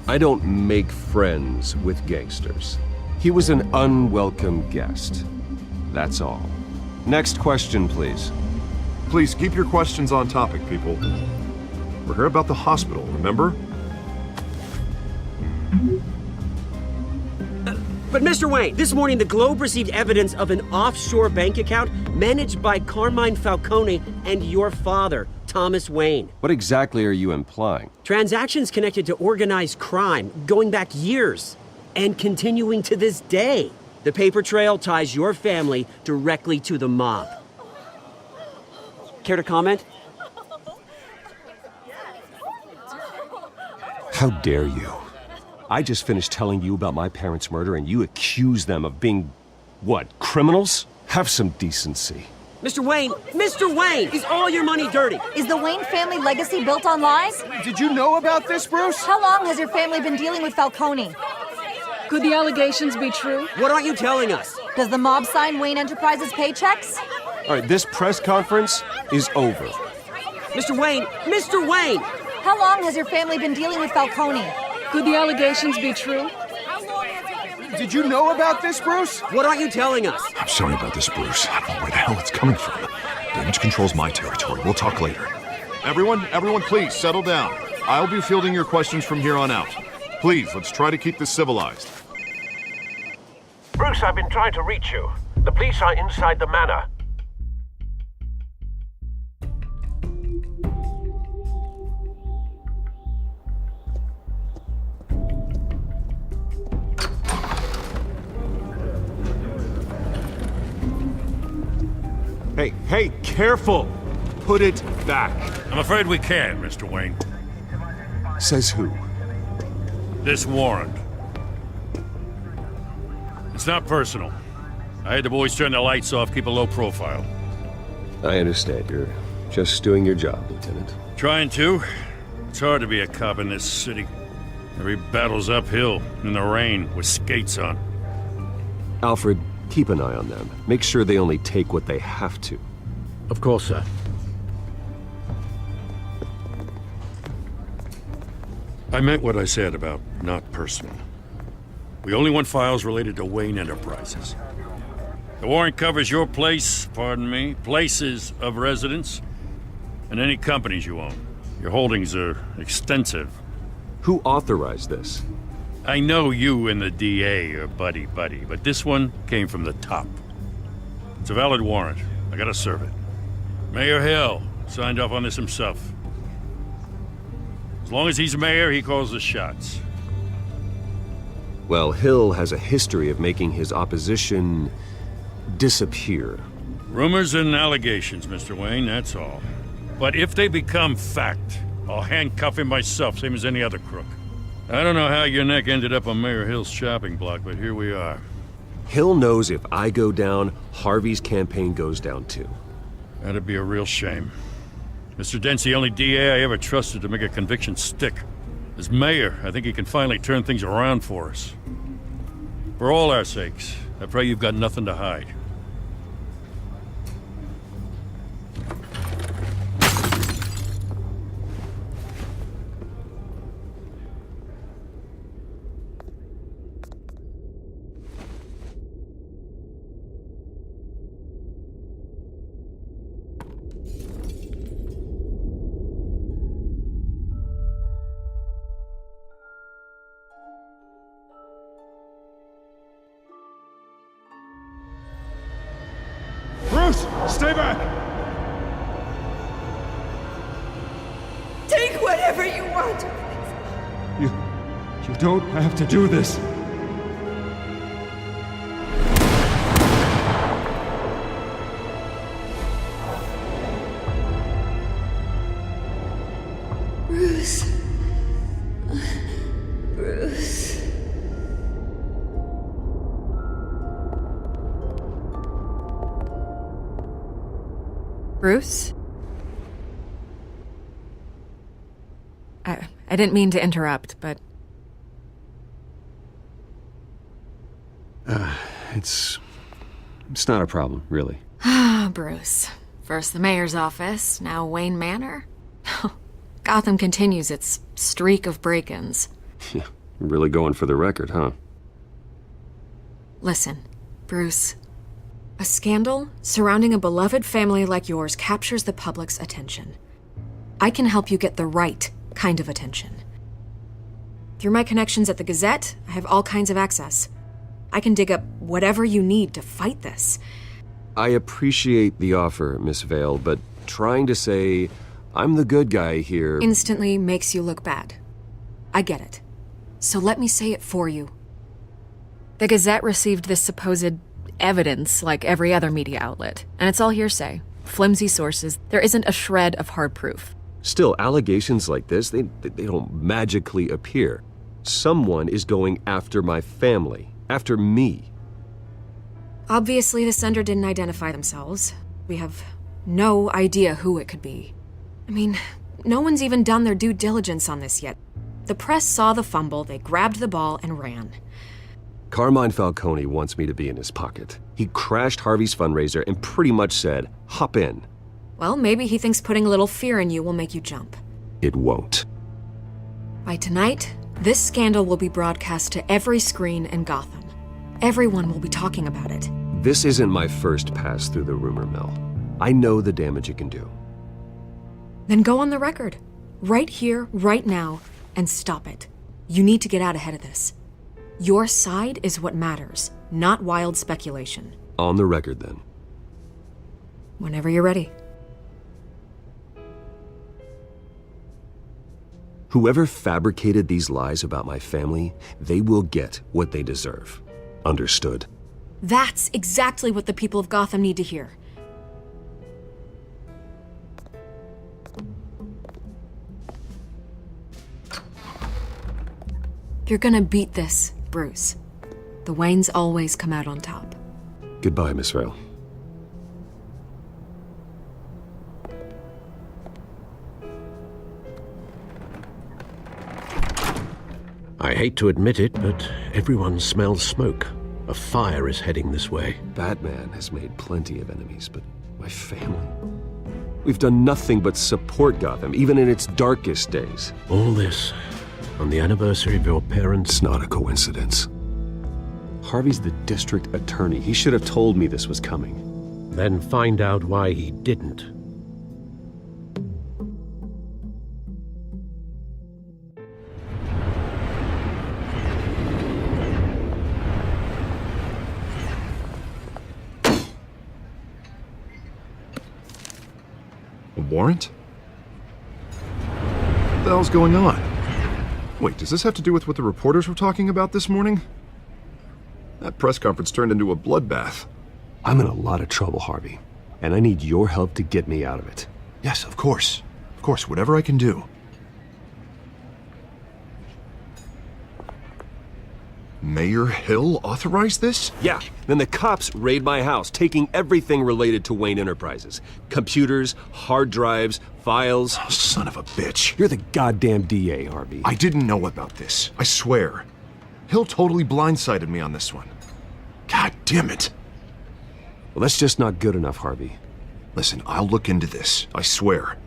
I don't make friends with gangsters. He was an unwelcome guest. That's all. Next question, please.
Please keep your questions on topic, people. We're here about the hospital, remember?
But Mr. Wayne, this morning the Globe received evidence of an offshore bank account managed by Carmine Falcone and your father, Thomas Wayne.
What exactly are you implying?
Transactions connected to organized crime going back years and continuing to this day. The paper trail ties your family directly to the mob. Care to comment?
How dare you? I just finished telling you about my parents' murder and you accuse them of being, what, criminals? Have some decency.
Mr. Wayne, is all your money dirty?
Is the Wayne family legacy built on lies?
Did you know about this, Bruce?
How long has your family been dealing with Falcone?
Could the allegations be true?
What aren't you telling us?
Does the mob sign Wayne Enterprises paychecks?
All right, this press conference is over.
Mr. Wayne!
How long has your family been dealing with Falcone?
Could the allegations be true?
Did you know about this, Bruce?
What aren't you telling us?
I'm sorry about this, Bruce. I don't know where the hell it's coming from. Damage control's my territory. We'll talk later. Everyone, please settle down. I'll be fielding your questions from here on out. Please, let's try to keep this civilized.
Bruce, I've been trying to reach you. The police are inside the manor.
Hey, careful!
Put it back.
I'm afraid we can, Mr. Wayne.
Says who?
This warrant. It's not personal. I had the boys turn the lights off, keep a low profile.
I understand. You're just doing your job, Lieutenant.
Trying to. It's hard to be a cop in this city. Every battle's uphill, in the rain, with skates on.
Alfred, keep an eye on them. Make sure they only take what they have to.
Of course, sir.
I meant what I said about not personal. We only want files related to Wayne Enterprises. The warrant covers your place, pardon me, places of residence, and any companies you own. Your holdings are extensive.
Who authorized this?
I know you and the DA are buddy-buddy, but this one came from the top. It's a valid warrant. I gotta serve it. Mayor Hill signed off on this himself. As long as he's mayor, he calls the shots.
Well, Hill has a history of making his opposition disappear.
Rumors and allegations, Mr. Wayne, that's all. But if they become fact, I'll handcuff him myself, same as any other crook. I don't know how your neck ended up on Mayor Hill's shopping block, but here we are.
Hill knows if I go down, Harvey's campaign goes down too.
That'd be a real shame. Mr. Dent's the only DA I ever trusted to make a conviction stick. As mayor, I think he can finally turn things around for us. For all our sakes, I pray you've got nothing to hide.
Bruce, stay back!
Take whatever you want.
You don't have to do this.
Bruce. Bruce.
Bruce? I didn't mean to interrupt, but...
It's not a problem, really.
Ah, Bruce. First the mayor's office, now Wayne Manor. Gotham continues its streak of break-ins.
Yeah, really going for the record, huh?
Listen, Bruce. A scandal surrounding a beloved family like yours captures the public's attention. I can help you get the right kind of attention. Through my connections at the Gazette, I have all kinds of access. I can dig up whatever you need to fight this.
I appreciate the offer, Miss Vale, but trying to say I'm the good guy here...
instantly makes you look bad. I get it. So let me say it for you. The Gazette received this supposed evidence like every other media outlet, and it's all hearsay. Flimsy sources. There isn't a shred of hard proof.
Still, allegations like this, they don't magically appear. Someone is going after my family. After me.
Obviously, the sender didn't identify themselves. We have no idea who it could be. I mean, no one's even done their due diligence on this yet. The press saw the fumble, they grabbed the ball and ran.
Carmine Falcone wants me to be in his pocket. He crashed Harvey's fundraiser and pretty much said, hop in.
Well, maybe he thinks putting a little fear in you will make you jump.
It won't.
By tonight, this scandal will be broadcast to every screen in Gotham. Everyone will be talking about it.
This isn't my first pass through the rumor mill. I know the damage it can do.
Then go on the record. Right here, right now, and stop it. You need to get out ahead of this. Your side is what matters, not wild speculation.
On the record, then.
Whenever you're ready.
Whoever fabricated these lies about my family, they will get what they deserve. Understood?
That's exactly what the people of Gotham need to hear. You're gonna beat this, Bruce. The Waynes always come out on top.
Goodbye, Miss Vale.
I hate to admit it, but everyone smells smoke. A fire is heading this way.
Batman has made plenty of enemies, but my family... We've done nothing but support Gotham, even in its darkest days.
All this on the anniversary of your parents'...
It's not a coincidence. Harvey's the district attorney. He should have told me this was coming.
Then find out why he didn't.
A warrant? What the hell's going on? Wait, does this have to do with what the reporters were talking about this morning? That press conference turned into a bloodbath.
I'm in a lot of trouble, Harvey, and I need your help to get me out of it.
Yes, of course. Of course, whatever I can do. Mayor Hill authorized this?
Yeah, then the cops raid my house, taking everything related to Wayne Enterprises. Computers, hard drives, files.
Oh, son of a bitch.
You're the goddamn DA, Harvey.
I didn't know about this, I swear. Hill totally blindsided me on this one. God damn it.
Well, that's just not good enough, Harvey.
Listen, I'll look into this, I swear.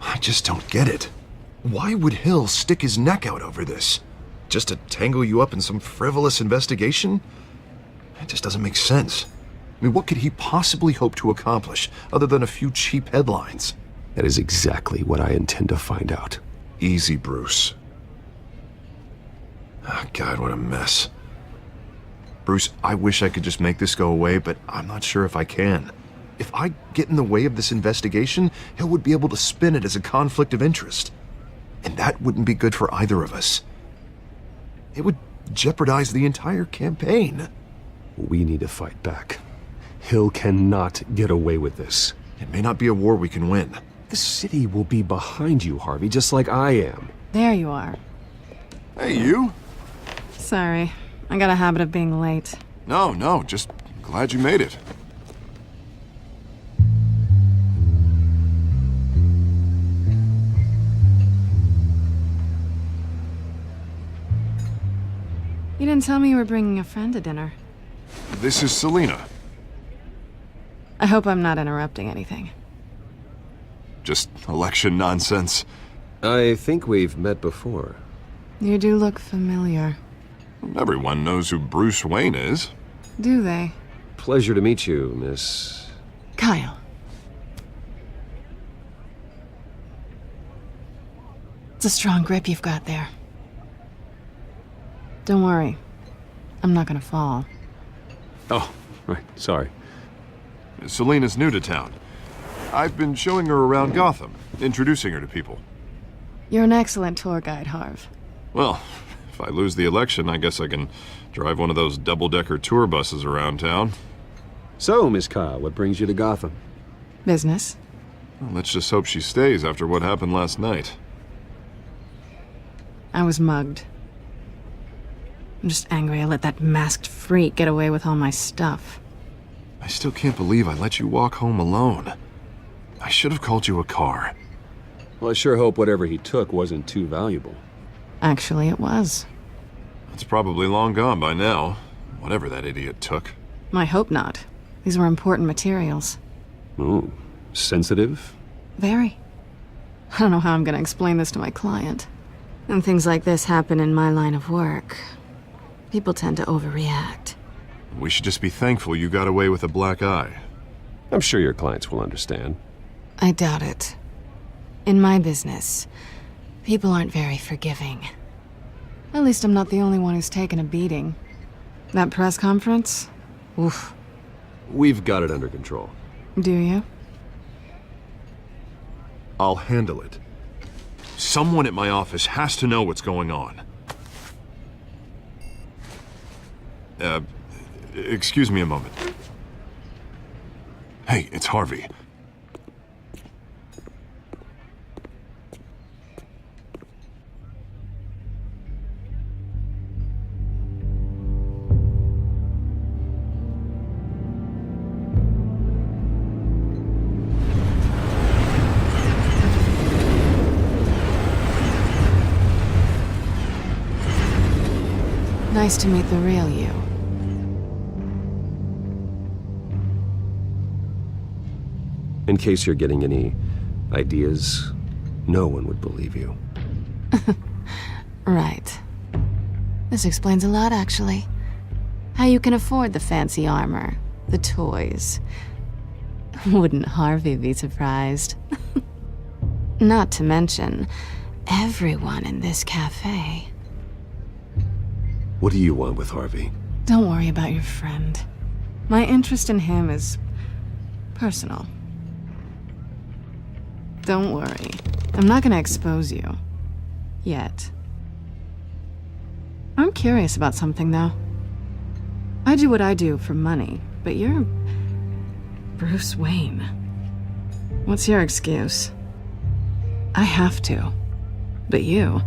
I just don't get it. Why would Hill stick his neck out over this? Just to tangle you up in some frivolous investigation? It just doesn't make sense. I mean, what could he possibly hope to accomplish other than a few cheap headlines?
That is exactly what I intend to find out.
Easy, Bruce. Oh, God, what a mess. Bruce, I wish I could just make this go away, but I'm not sure if I can. If I get in the way of this investigation, Hill would be able to spin it as a conflict of interest. And that wouldn't be good for either of us. It would jeopardize the entire campaign.
We need to fight back. Hill cannot get away with this.
It may not be a war we can win.
The city will be behind you, Harvey, just like I am.
There you are.
Hey, you?
Sorry. I got a habit of being late.
No, just glad you made it.
You didn't tell me you were bringing a friend to dinner.
This is Selina.
I hope I'm not interrupting anything.
Just election nonsense.
I think we've met before.
You do look familiar.
Everyone knows who Bruce Wayne is.
Do they?
Pleasure to meet you, Miss...
Kyle. It's a strong grip you've got there. Don't worry. I'm not gonna fall.
Oh, right. Sorry.
Selina's new to town. I've been showing her around Gotham, introducing her to people.
You're an excellent tour guide, Harv.
Well, if I lose the election, I guess I can drive one of those double-decker tour buses around town.
So, Miss Kyle, what brings you to Gotham?
Business.
Well, let's just hope she stays after what happened last night.
I was mugged. I'm just angry I let that masked freak get away with all my stuff.
I still can't believe I let you walk home alone. I should have called you a car.
Well, I sure hope whatever he took wasn't too valuable.
Actually, it was.
It's probably long gone by now, whatever that idiot took.
I hope not. These were important materials.
Ooh, sensitive?
Very. I don't know how I'm gonna explain this to my client. And things like this happen in my line of work. People tend to overreact.
We should just be thankful you got away with a black eye.
I'm sure your clients will understand.
I doubt it. In my business, people aren't very forgiving. At least I'm not the only one who's taken a beating. That press conference? Oof.
We've got it under control.
Do you?
I'll handle it. Someone at my office has to know what's going on. Excuse me a moment. Hey, it's Harvey.
Nice to meet the real you.
In case you're getting any ideas, no one would believe you.
Right. This explains a lot, actually. How you can afford the fancy armor, the toys. Wouldn't Harvey be surprised? Not to mention, everyone in this cafe.
What do you want with Harvey?
Don't worry about your friend. My interest in him is personal. Don't worry. I'm not gonna expose you. Yet. I'm curious about something, though. I do what I do for money, but you're Bruce Wayne. What's your excuse? I have to. But you...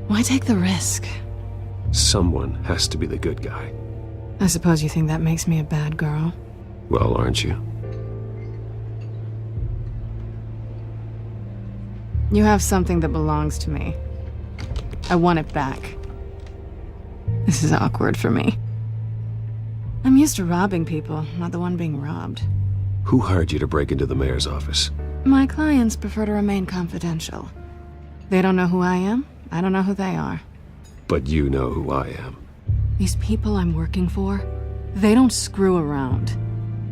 why take the risk?
Someone has to be the good guy.
I suppose you think that makes me a bad girl?
Well, aren't you?
You have something that belongs to me. I want it back. This is awkward for me. I'm used to robbing people, not the one being robbed.
Who hired you to break into the mayor's office?
My clients prefer to remain confidential. They don't know who I am, I don't know who they are.
But you know who I am.
These people I'm working for, they don't screw around.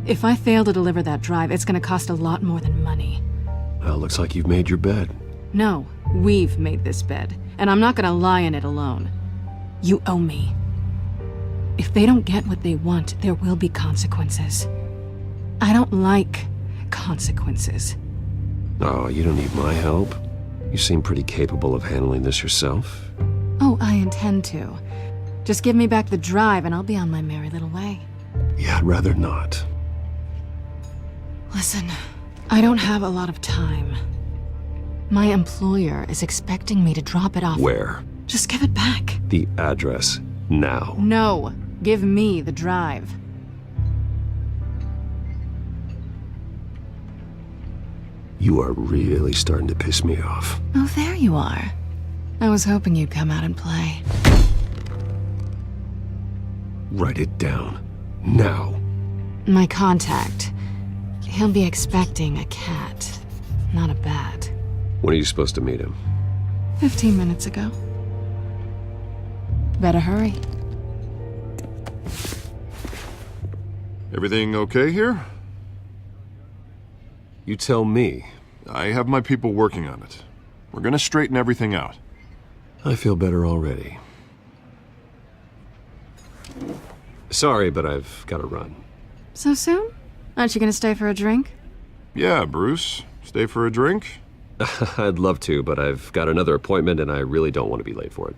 If I fail to deliver that drive, it's gonna cost a lot more than money.
Well, looks like you've made your bed.
No, we've made this bed, and I'm not gonna lie in it alone. You owe me. If they don't get what they want, there will be consequences. I don't like consequences.
Oh, you don't need my help. You seem pretty capable of handling this yourself.
Oh, I intend to. Just give me back the drive and I'll be on my merry little way.
Yeah, I'd rather not.
Listen, I don't have a lot of time. My employer is expecting me to drop it off.
Where?
Just give it back.
The address, now.
No, give me the drive.
You are really starting to piss me off.
Oh, there you are. I was hoping you'd come out and play.
Write it down. Now.
My contact. He'll be expecting a cat, not a bat.
When are you supposed to meet him?
15 minutes ago. Better hurry.
Everything okay here?
You tell me.
I have my people working on it. We're gonna straighten everything out.
I feel better already. Sorry, but I've got to run.
So soon? Aren't you gonna stay for a drink?
Yeah, Bruce. Stay for a drink?
I'd love to, but I've got another appointment and I really don't want to be late for it.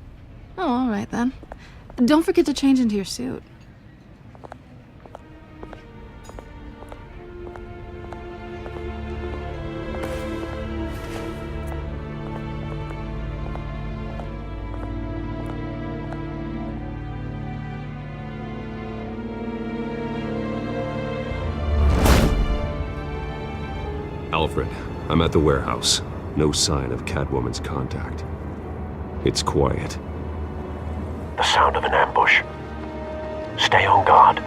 Oh, all right then. Don't forget to change into your suit.
Alfred, I'm at the warehouse. No sign of Catwoman's contact. It's quiet.
The sound of an ambush. Stay on guard.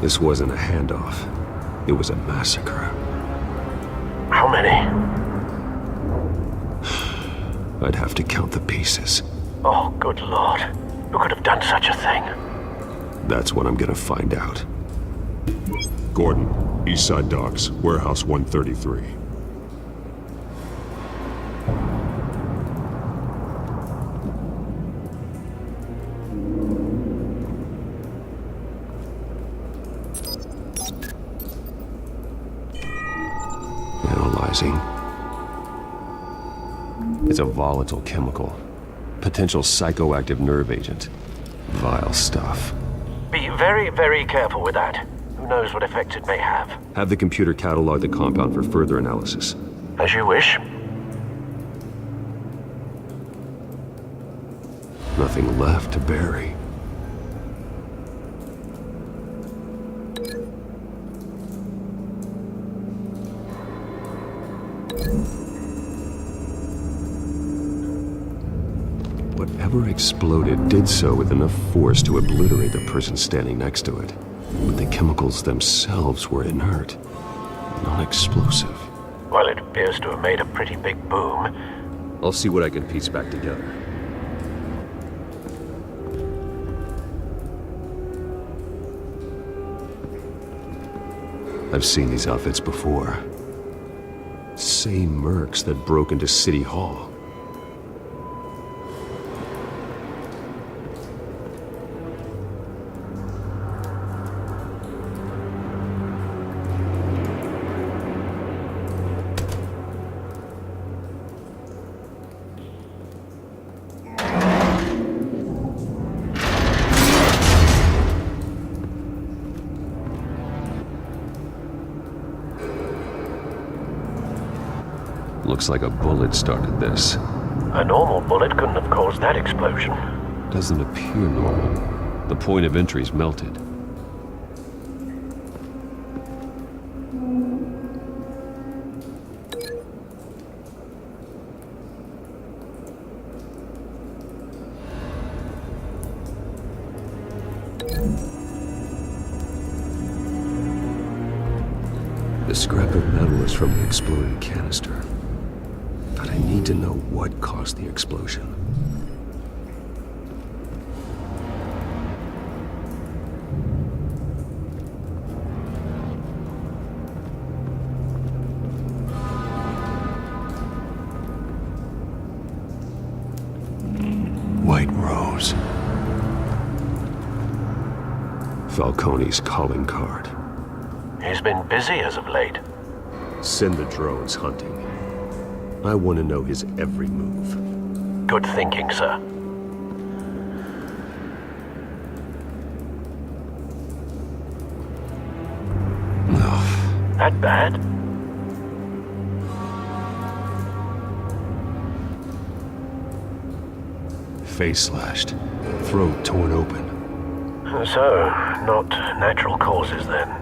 This wasn't a handoff. It was a massacre.
How many?
I'd have to count the pieces.
Oh, good lord. Who could have done such a thing?
That's what I'm gonna find out.
Gordon, Eastside Docks, Warehouse 133.
Analyzing. It's a volatile chemical. Potential psychoactive nerve agent. Vile stuff.
Be very, very careful with that. knows what effects it may have.
Have the computer catalog the compound for further analysis.
As you wish.
Nothing left to bury. Whatever exploded did so with enough force to obliterate the person standing next to it. But the chemicals themselves were inert, non-explosive.
Well, it appears to have made a pretty big boom.
I'll see what I can piece back together. I've seen these outfits before. Same mercs that broke into City Hall. Looks like a bullet started this.
A normal bullet couldn't have caused that explosion.
Doesn't appear normal. The point of entry's melted. The scrap of metal is from the exploded canister. But I need to know what caused the explosion. White Rose. Falcone's calling card.
He's been busy as of late.
Send the drones hunting. I want to know his every move.
Good thinking, sir. That bad?
Face slashed. Throat torn open.
So, not natural causes then.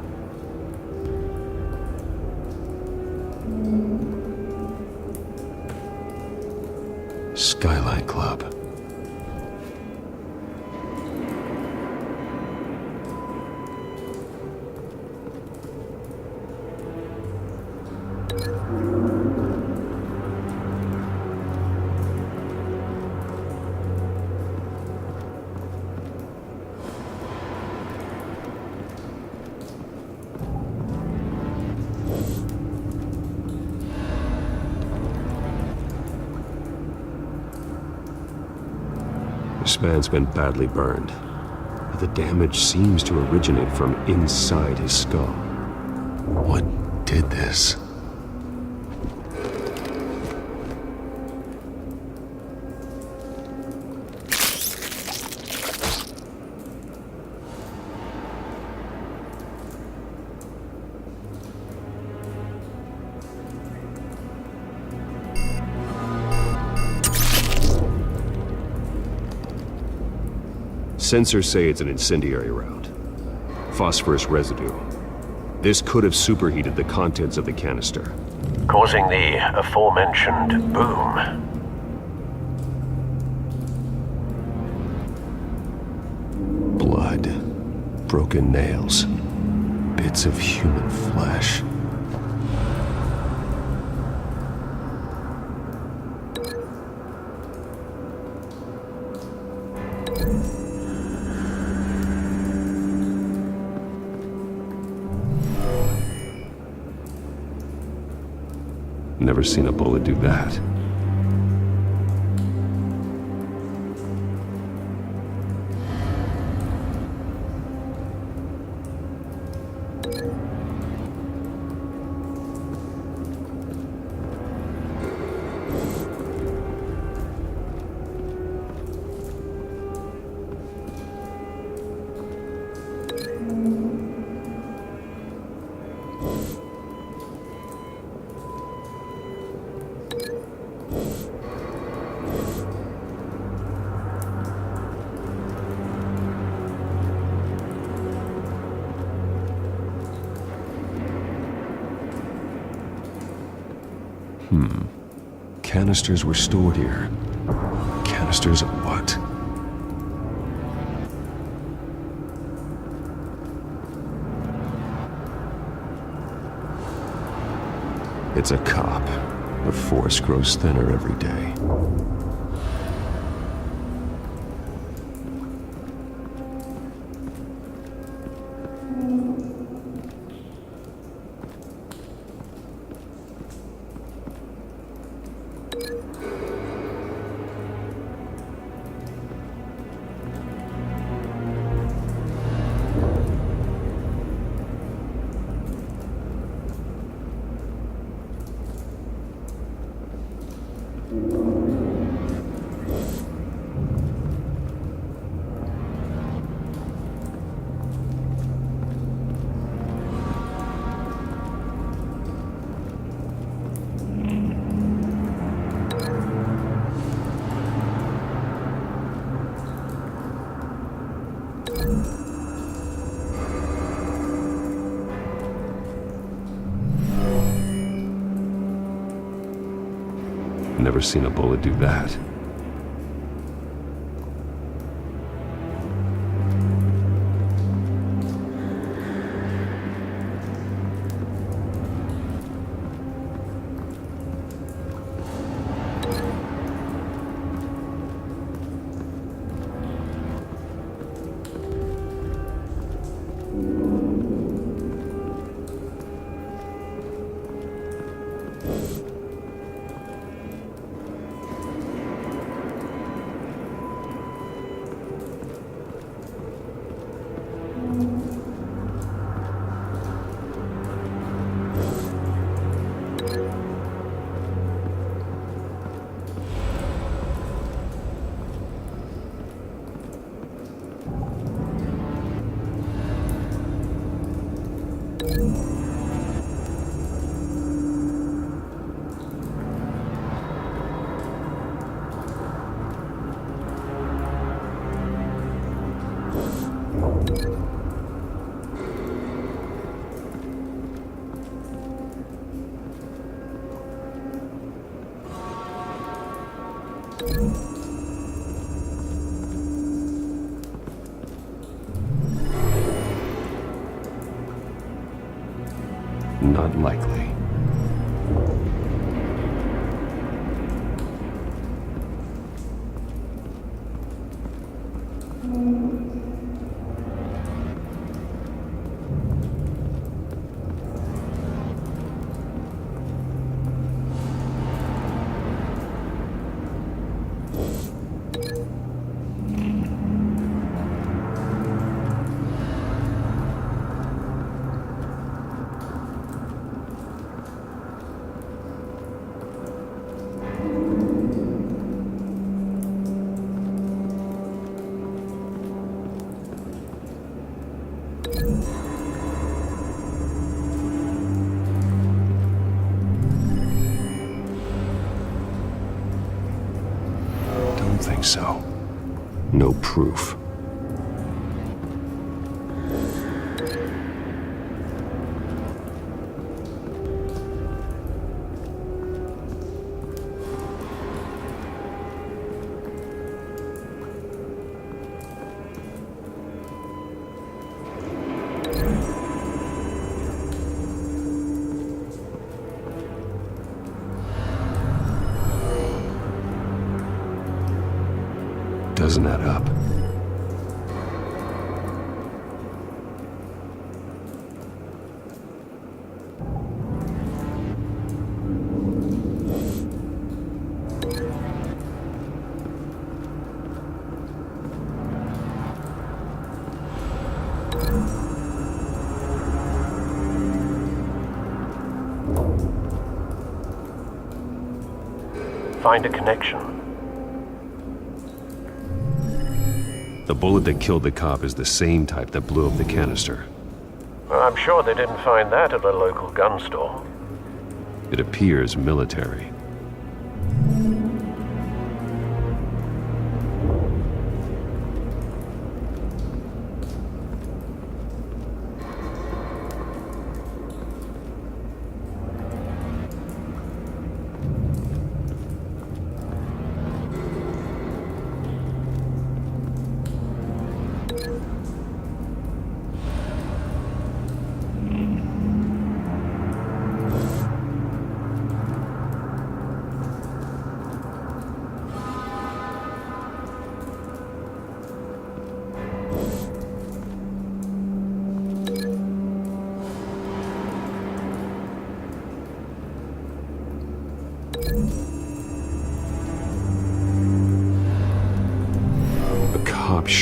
Skyline Club. This man's been badly burned, but the damage seems to originate from inside his skull. What did this? Sensors say it's an incendiary round. Phosphorus residue. This could have superheated the contents of the canister,
causing the aforementioned boom.
Blood. Broken nails. Bits of human flesh. Never seen a bullet do that. Canisters were stored here. Canisters of what? It's a cop. The force grows thinner every day. Never seen a bullet do that. Not likely. Don't think so. No proof. Doesn't add up.
Find a connection.
The bullet that killed the cop is the same type that blew up the canister.
Well, I'm sure they didn't find that at a local gun store.
It appears military.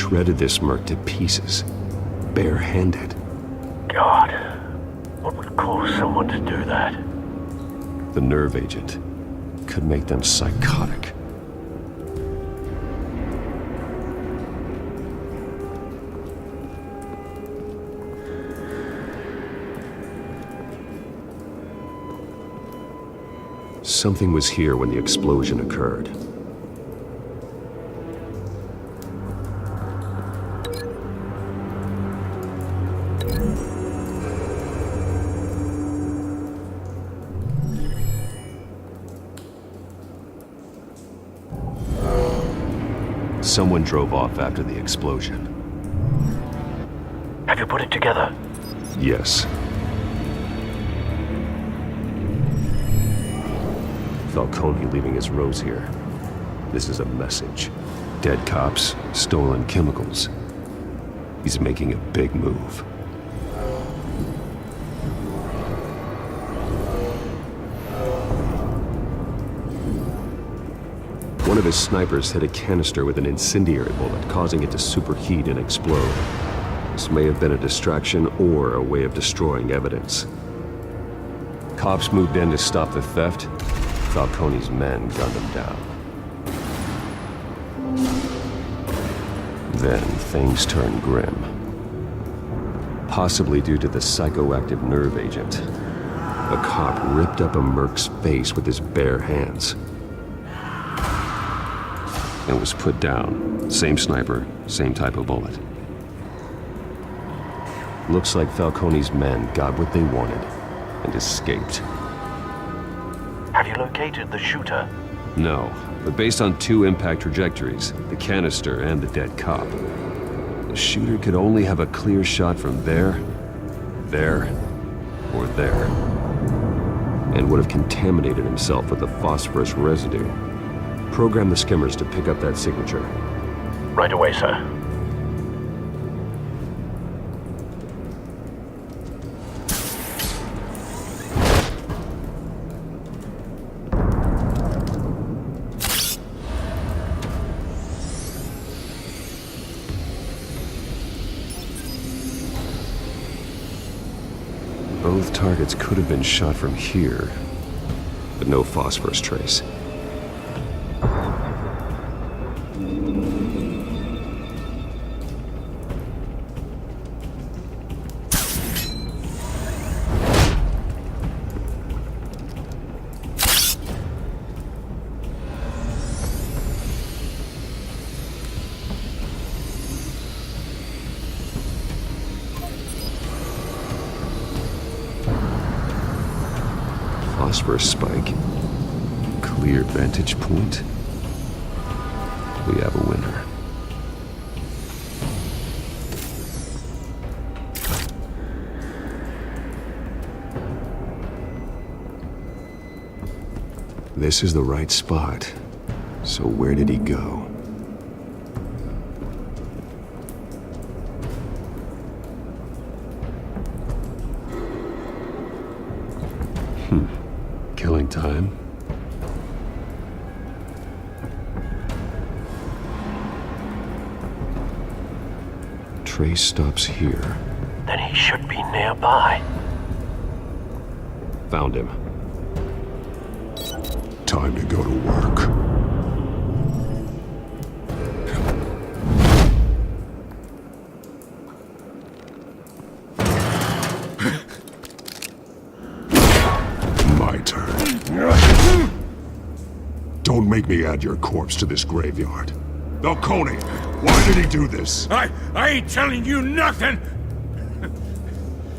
shredded this merc to pieces, barehanded.
God, what would cause someone to do that?
The nerve agent could make them psychotic. Something was here when the explosion occurred. Someone drove off after the explosion.
Have you put it together?
Yes. Falcone leaving his rose here. This is a message. Dead cops, stolen chemicals. He's making a big move. One of his snipers hit a canister with an incendiary bullet, causing it to superheat and explode. This may have been a distraction or a way of destroying evidence. Cops moved in to stop the theft. Falcone's men gunned him down. Then things turned grim. Possibly due to the psychoactive nerve agent. A cop ripped up a merc's face with his bare hands. And was put down. Same sniper, same type of bullet. Looks like Falcone's men got what they wanted and escaped.
Have you located the shooter?
No, but based on two impact trajectories, the canister and the dead cop, the shooter could only have a clear shot from there, or there, and would have contaminated himself with the phosphorus residue. Program the skimmers to pick up that signature.
Right away, sir.
Both targets could have been shot from here, but no phosphorus trace. Phosphorus spike. Clear vantage point. We have a winner. This is the right spot. So where did he go? Killing time. Trace stops here.
Then he should be nearby.
Found him.
Time to go to work. My turn. Don't make me add your corpse to this graveyard. Falcone, why did he do this?
I ain't telling you nothing!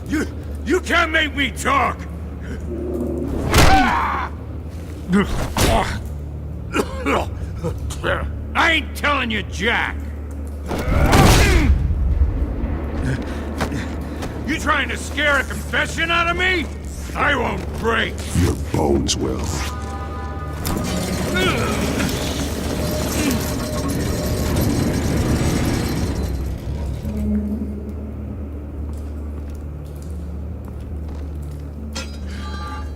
You can't make me talk! I ain't telling you jack! You trying to scare a confession out of me? I won't break!
Your bones will.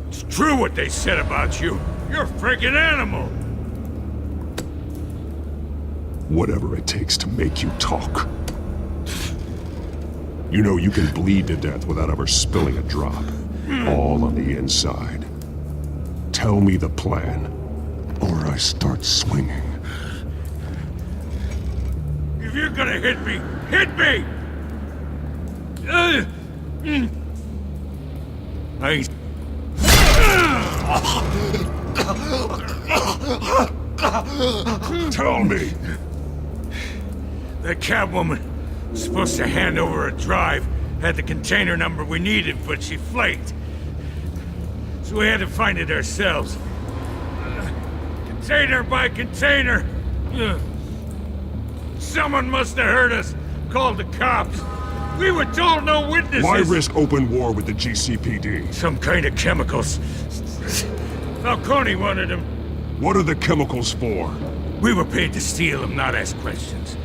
It's true what they said about you. You're a freaking animal!
Whatever it takes to make you talk. You know you can bleed to death without ever spilling a drop. All on the inside. Tell me the plan, or I start swinging.
If you're gonna hit me, hit me!
Tell me!
The Catwoman was supposed to hand over a drive, had the container number we needed, but she flaked. So we had to find it ourselves. Container by container. Someone must have heard us, called the cops. We were told no witnesses.
Why risk open war with the GCPD?
Some kind of chemicals. Falcone wanted them.
What are the chemicals for?
We were paid to steal them, not ask questions.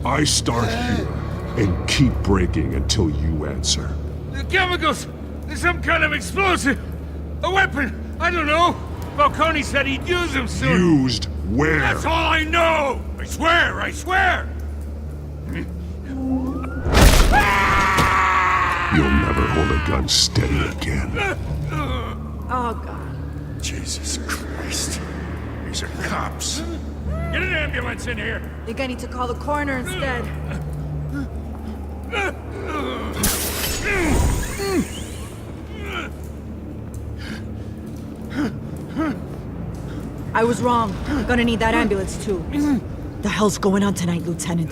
I start here and keep breaking until you answer.
The chemicals! There's some kind of explosive! A weapon! I don't know! Falcone said he'd use them soon!
Used where?
That's all I know! I swear! I swear!
You'll never hold a gun steady again.
Oh, God.
Jesus Christ. These are cops.
Get an ambulance in here!
Think I need to call the coroner instead. I was wrong. Gonna need that ambulance, too. The hell's going on tonight, Lieutenant?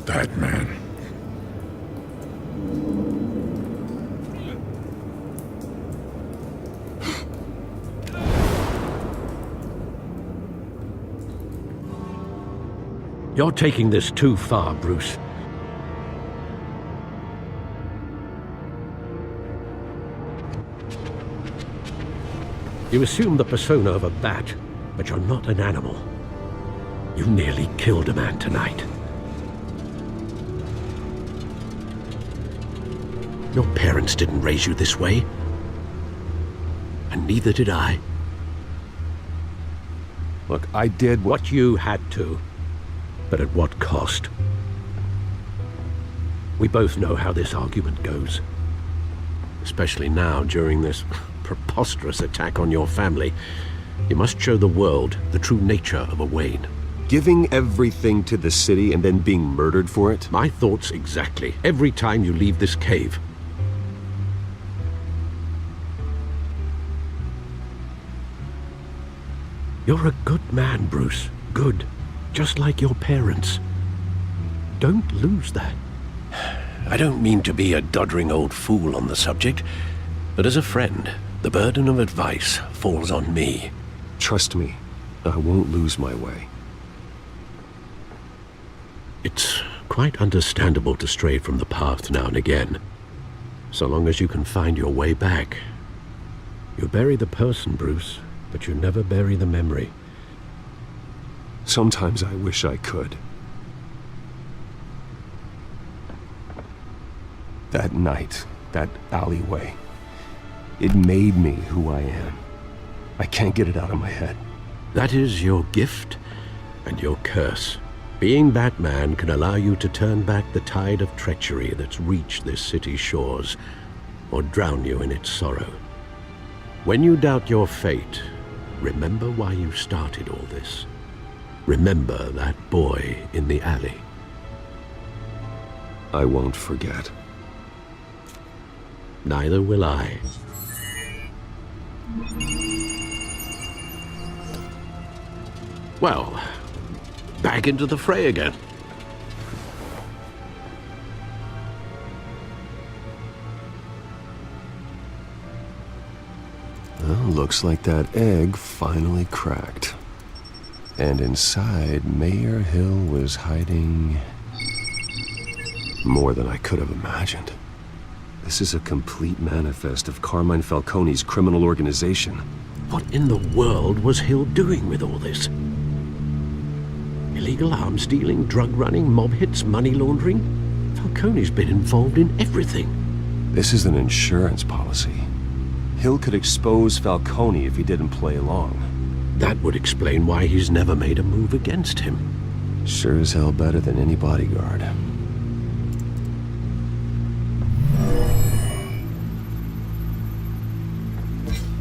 That man.
You're taking this too far, Bruce. You assume the persona of a bat, but you're not an animal. You nearly killed a man tonight. Your parents didn't raise you this way. And neither did I.
Look, I did
what you had to. But at what cost? We both know how this argument goes. Especially now, during this preposterous attack on your family. You must show the world the true nature of a Wayne.
Giving everything to the city and then being murdered for it?
My thoughts exactly. Every time you leave this cave. You're a good man, Bruce. Good. Just like your parents. Don't lose that. I don't mean to be a doddering old fool on the subject, but as a friend, the burden of advice falls on me.
Trust me, I won't lose my way.
It's quite understandable to stray from the path now and again, so long as you can find your way back. You bury the person, Bruce, but you never bury the memory.
Sometimes I wish I could. That night, that alleyway, it made me who I am. I can't get it out of my head.
That is your gift and your curse. Being Batman can allow you to turn back the tide of treachery that's reached this city's shores, or drown you in its sorrow. When you doubt your fate, remember why you started all this. Remember that boy in the alley.
I won't forget.
Neither will I. Well, back into the fray again.
Well, looks like that egg finally cracked. And inside, Mayor Hill was hiding more than I could have imagined. This is a complete manifest of Carmine Falcone's criminal organization.
What in the world was Hill doing with all this? Illegal arms dealing, drug running, mob hits, money laundering? Falcone's been involved in everything.
This is an insurance policy. Hill could expose Falcone if he didn't play along.
That would explain why he's never made a move against him.
Sure as hell better than any bodyguard.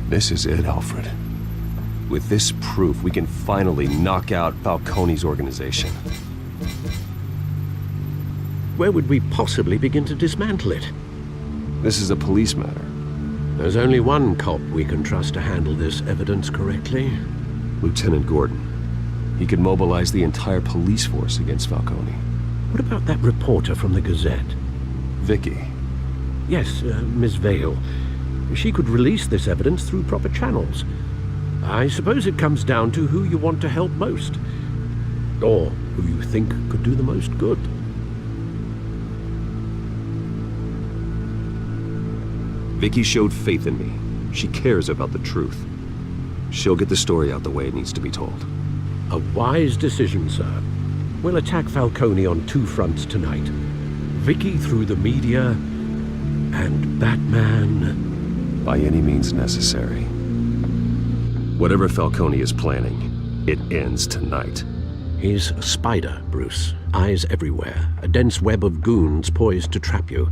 This is it, Alfred. With this proof, we can finally knock out Falcone's organization.
Where would we possibly begin to dismantle it?
This is a police matter.
There's only one cop we can trust to handle this evidence correctly.
Lieutenant Gordon. He could mobilize the entire police force against Falcone.
What about that reporter from the Gazette?
Vicky.
Yes, Miss Vale. She could release this evidence through proper channels. I suppose it comes down to who you want to help most. Or who you think could do the most good.
Vicky showed faith in me. She cares about the truth. She'll get the story out the way it needs to be told.
A wise decision, sir. We'll attack Falcone on two fronts tonight. Vicky through the media, and Batman...
by any means necessary. Whatever Falcone is planning, it ends tonight.
He's a spider, Bruce. Eyes everywhere. A dense web of goons poised to trap you.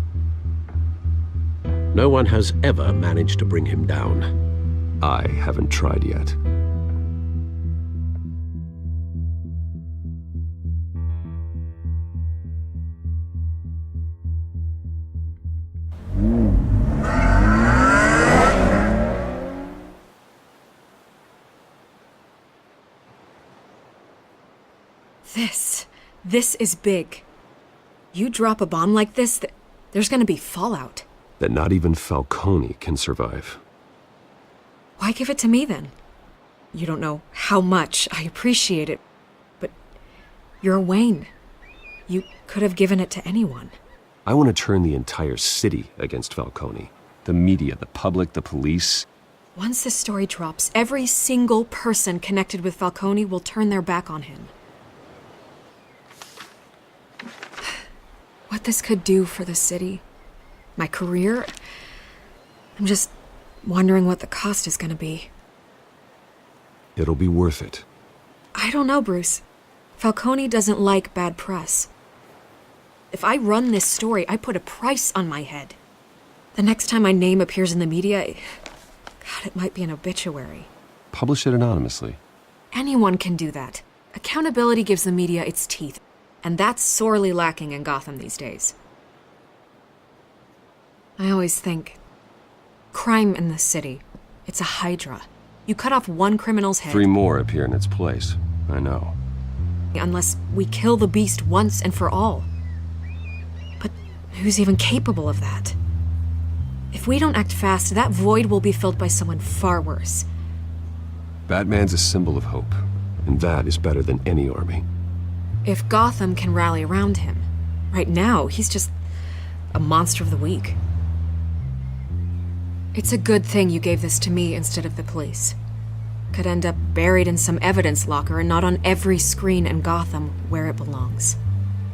No one has ever managed to bring him down.
I haven't tried yet.
This is big. You drop a bomb like this, there's gonna be fallout.
That not even Falcone can survive.
Why give it to me then? You don't know how much I appreciate it, but you're Wayne. You could have given it to anyone.
I want to turn the entire city against Falcone. The media, the public, the police.
Once this story drops, every single person connected with Falcone will turn their back on him. What this could do for the city, my career, I'm just wondering what the cost is gonna be.
It'll be worth it.
I don't know, Bruce. Falcone doesn't like bad press. If I run this story, I put a price on my head. The next time my name appears in the media, God, it might be an obituary.
Publish it anonymously.
Anyone can do that. Accountability gives the media its teeth. And that's sorely lacking in Gotham these days. I always think, crime in the city, it's a hydra. You cut off one criminal's head...
3 more appear in its place. I know.
Unless we kill the beast once and for all. But who's even capable of that? If we don't act fast, that void will be filled by someone far worse.
Batman's a symbol of hope, and that is better than any army.
If Gotham can rally around him, right now, he's just a monster of the week. It's a good thing you gave this to me instead of the police. Could end up buried in some evidence locker and not on every screen in Gotham where it belongs.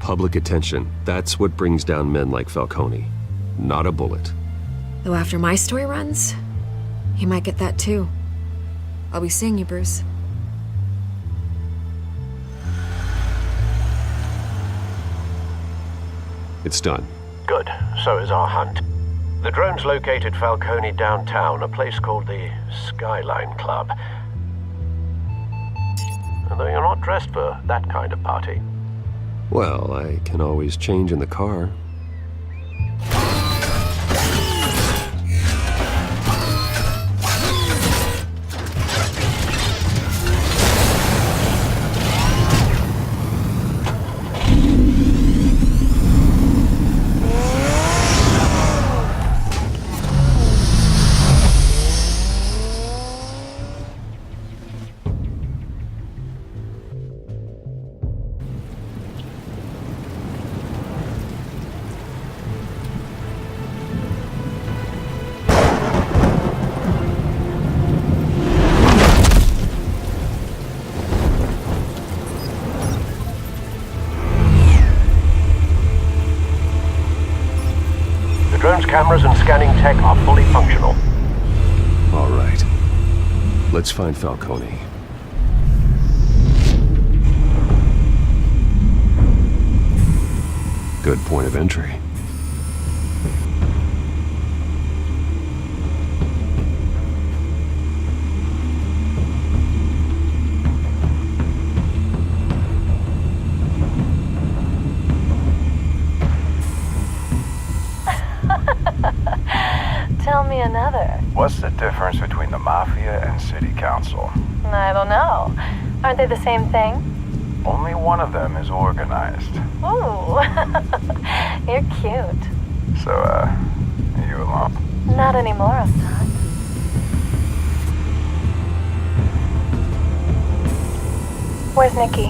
Public attention, that's what brings down men like Falcone. Not a bullet.
Though after my story runs, he might get that too. I'll be seeing you, Bruce.
It's done.
Good. So is our hunt. The drone's located Falcone downtown, a place called the Skyline Club. Although you're not dressed for that kind of party.
Well, I can always change in the car.
scanning tech are fully functional.
All right. Let's find Falcone. Good point of entry.
Tell me another.
What's the difference between the Mafia and City Council?
I don't know. Aren't they the same thing?
Only one of them is organized.
Ooh, you're cute.
So, are you alone?
Not anymore, Assad. Where's Nikki?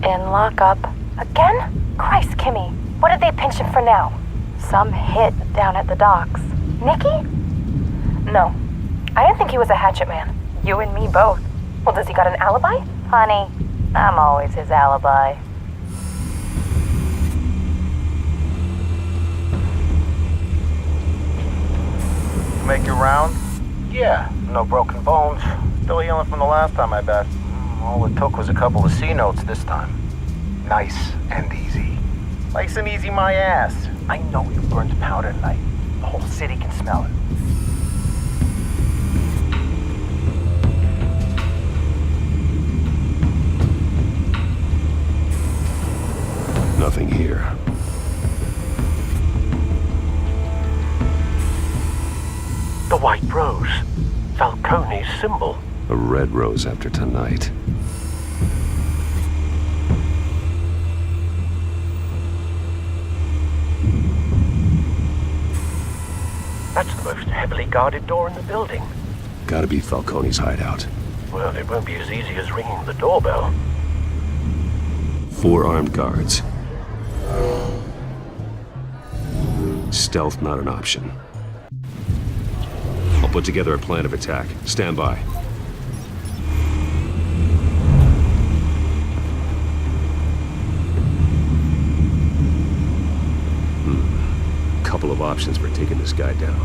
In lockup. Again? Christ, Kimmy. What did they pinch him for now? Some hit down at the docks. Nikki? No. I didn't think he was a hatchet man. You and me both. Well, does he got an alibi? Honey, I'm always his alibi.
Make your round?
Yeah, no broken bones. Still healing from the last time, I bet. All it took was a couple of C notes this time.
Nice and easy.
Nice and easy, my ass. I know you burned powder tonight. The whole city can smell it.
Nothing here.
The white rose. Falcone's symbol.
A red rose after tonight.
That's the most heavily guarded door in the building.
Gotta be Falcone's hideout.
Well, it won't be as easy as ringing the doorbell.
4 armed guards. Stealth not an option. I'll put together a plan of attack. Stand by. Couple of options for taking this guy down.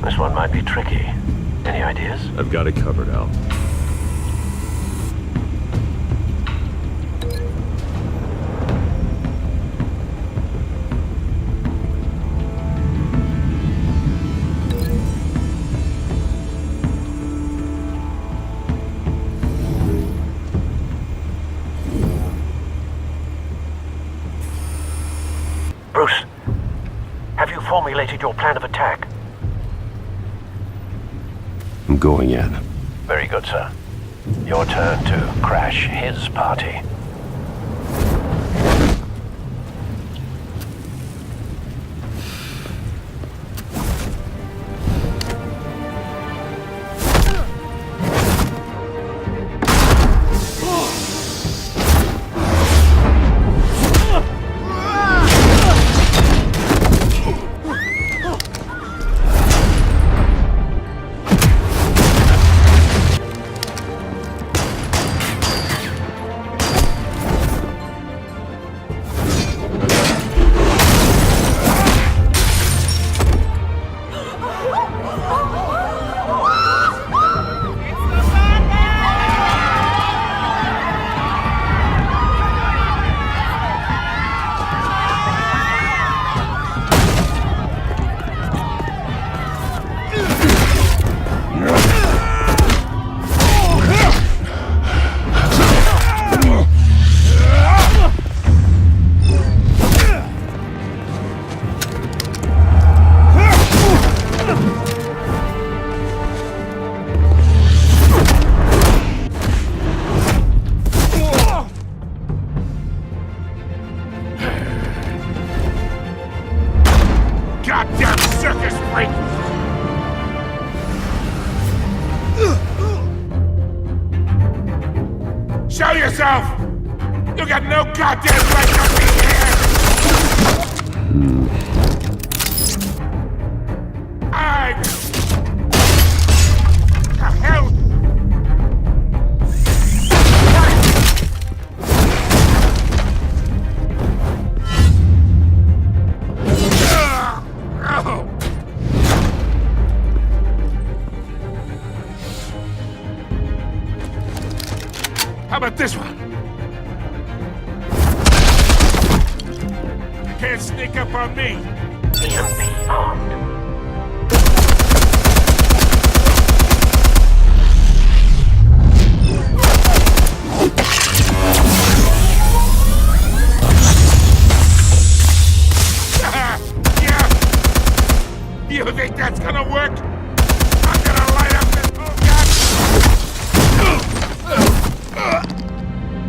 This one might be tricky. Any ideas?
I've got it covered, Al.
Bruce, have you formulated your plan of attack?
I'm going in.
Very good, sir. Your turn to crash his party.
Show yourself! You got no goddamn right to be here! The hell? How about this one? Can't sneak up on me.
EMP armed.
Yeah. You think that's gonna work? I'm gonna light up this whole goddamn...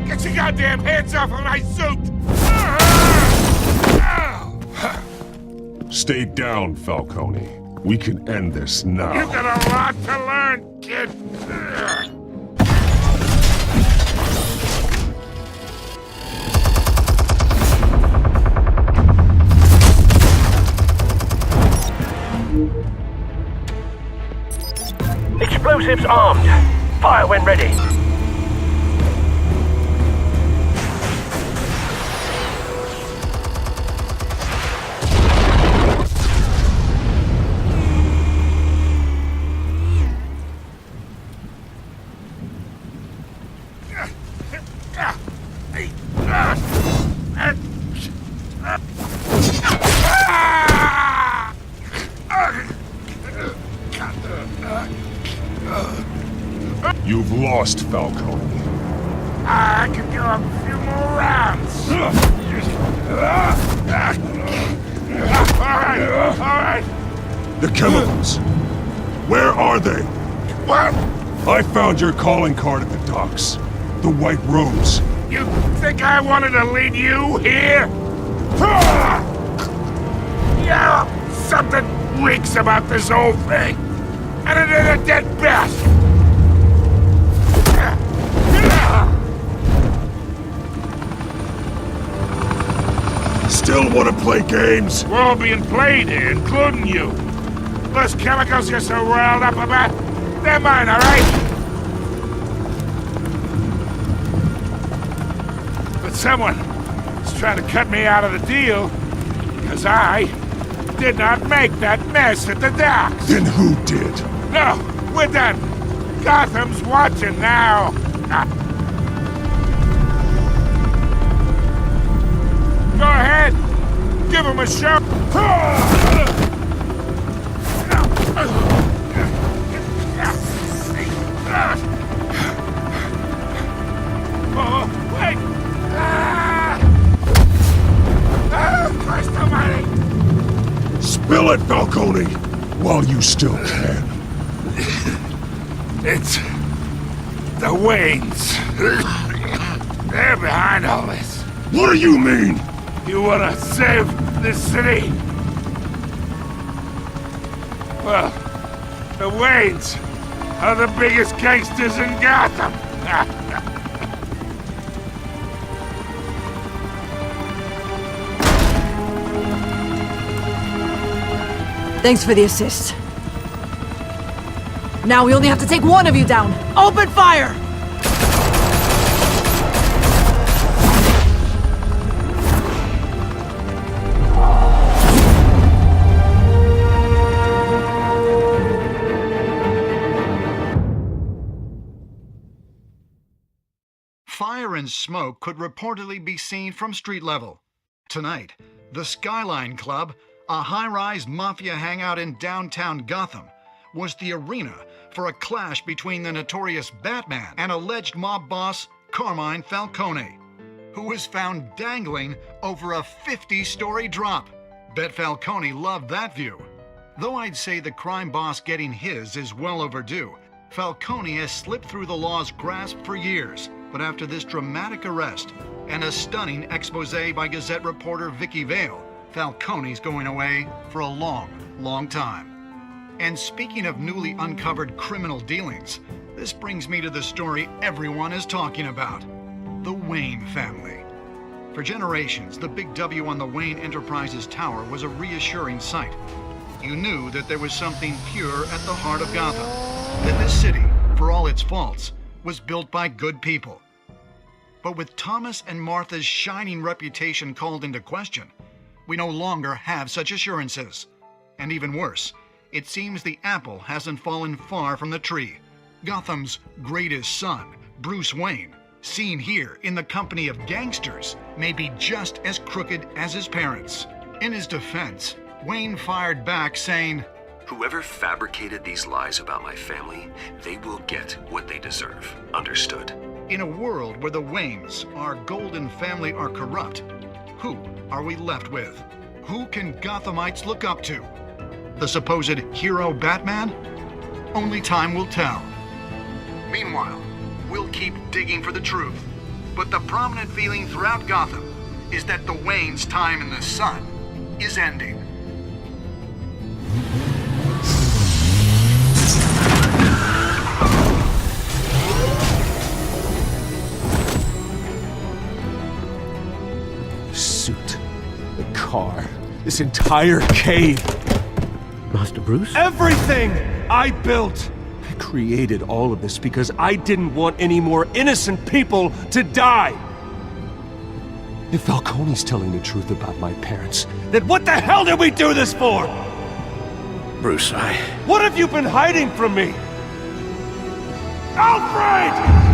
Get your goddamn hands off of my suit!
Stay down, Falcone. We can end this now.
You've got a lot to learn, kid.
Explosives armed. Fire when ready.
You've lost, Falcone.
I could go a few more rounds. All right.
The chemicals. Where are they?
What?
I found your calling card at the docks. The White Rose.
You think I wanted to lead you here? Yeah, something reeks about this whole thing. And it is a dead bat.
Still want to play games?
We're all being played here, including you. Those chemicals you're so riled up about, they're mine, all right? But someone is trying to cut me out of the deal, because I did not make that mess at the docks.
Then who did?
No, we're done. Gotham's watching now. Go ahead. Give him a show. Oh, wait. Christ almighty.
Spill it, Falcone, while you still can.
It's the Waynes. They're behind all this.
What do you mean?
You wanna save this city? Well, the Waynes are the biggest gangsters in Gotham.
Thanks for the assist. Now we only have to take one of you down. Open fire!
Fire and smoke could reportedly be seen from street level. Tonight, the Skyline Club, a high-rise mafia hangout in downtown Gotham, was the arena for a clash between the notorious Batman and alleged mob boss Carmine Falcone, who was found dangling over a 50-story drop. Bet Falcone loved that view. Though I'd say the crime boss getting his is well overdue, Falcone has slipped through the law's grasp for years. But after this dramatic arrest and a stunning expose by Gazette reporter Vicky Vale, Falcone's going away for a long, long time. And speaking of newly uncovered criminal dealings, this brings me to the story everyone is talking about. the Wayne family. For generations, the big W on the Wayne Enterprises tower was a reassuring sight. You knew that there was something pure at the heart of Gotham, that this city, for all its faults, was built by good people. But with Thomas and Martha's shining reputation called into question, we no longer have such assurances. And even worse, it seems the apple hasn't fallen far from the tree. Gotham's greatest son, Bruce Wayne, seen here in the company of gangsters, may be just as crooked as his parents. In his defense, Wayne fired back saying,
"Whoever fabricated these lies about my family, they will get what they deserve. Understood?"
In a world where the Waynes, our golden family, are corrupt, who are we left with? Who can Gothamites look up to? The supposed hero Batman? Only time will tell. Meanwhile, we'll keep digging for the truth. But the prominent feeling throughout Gotham is that the Waynes' time in the sun is ending.
The suit, the car, this entire cave.
Master Bruce?
Everything I built! I created all of this because I didn't want any more innocent people to die! If Falcone's telling the truth about my parents, then what the hell did we do this for?
Bruce,
What have you been hiding from me? Alfred!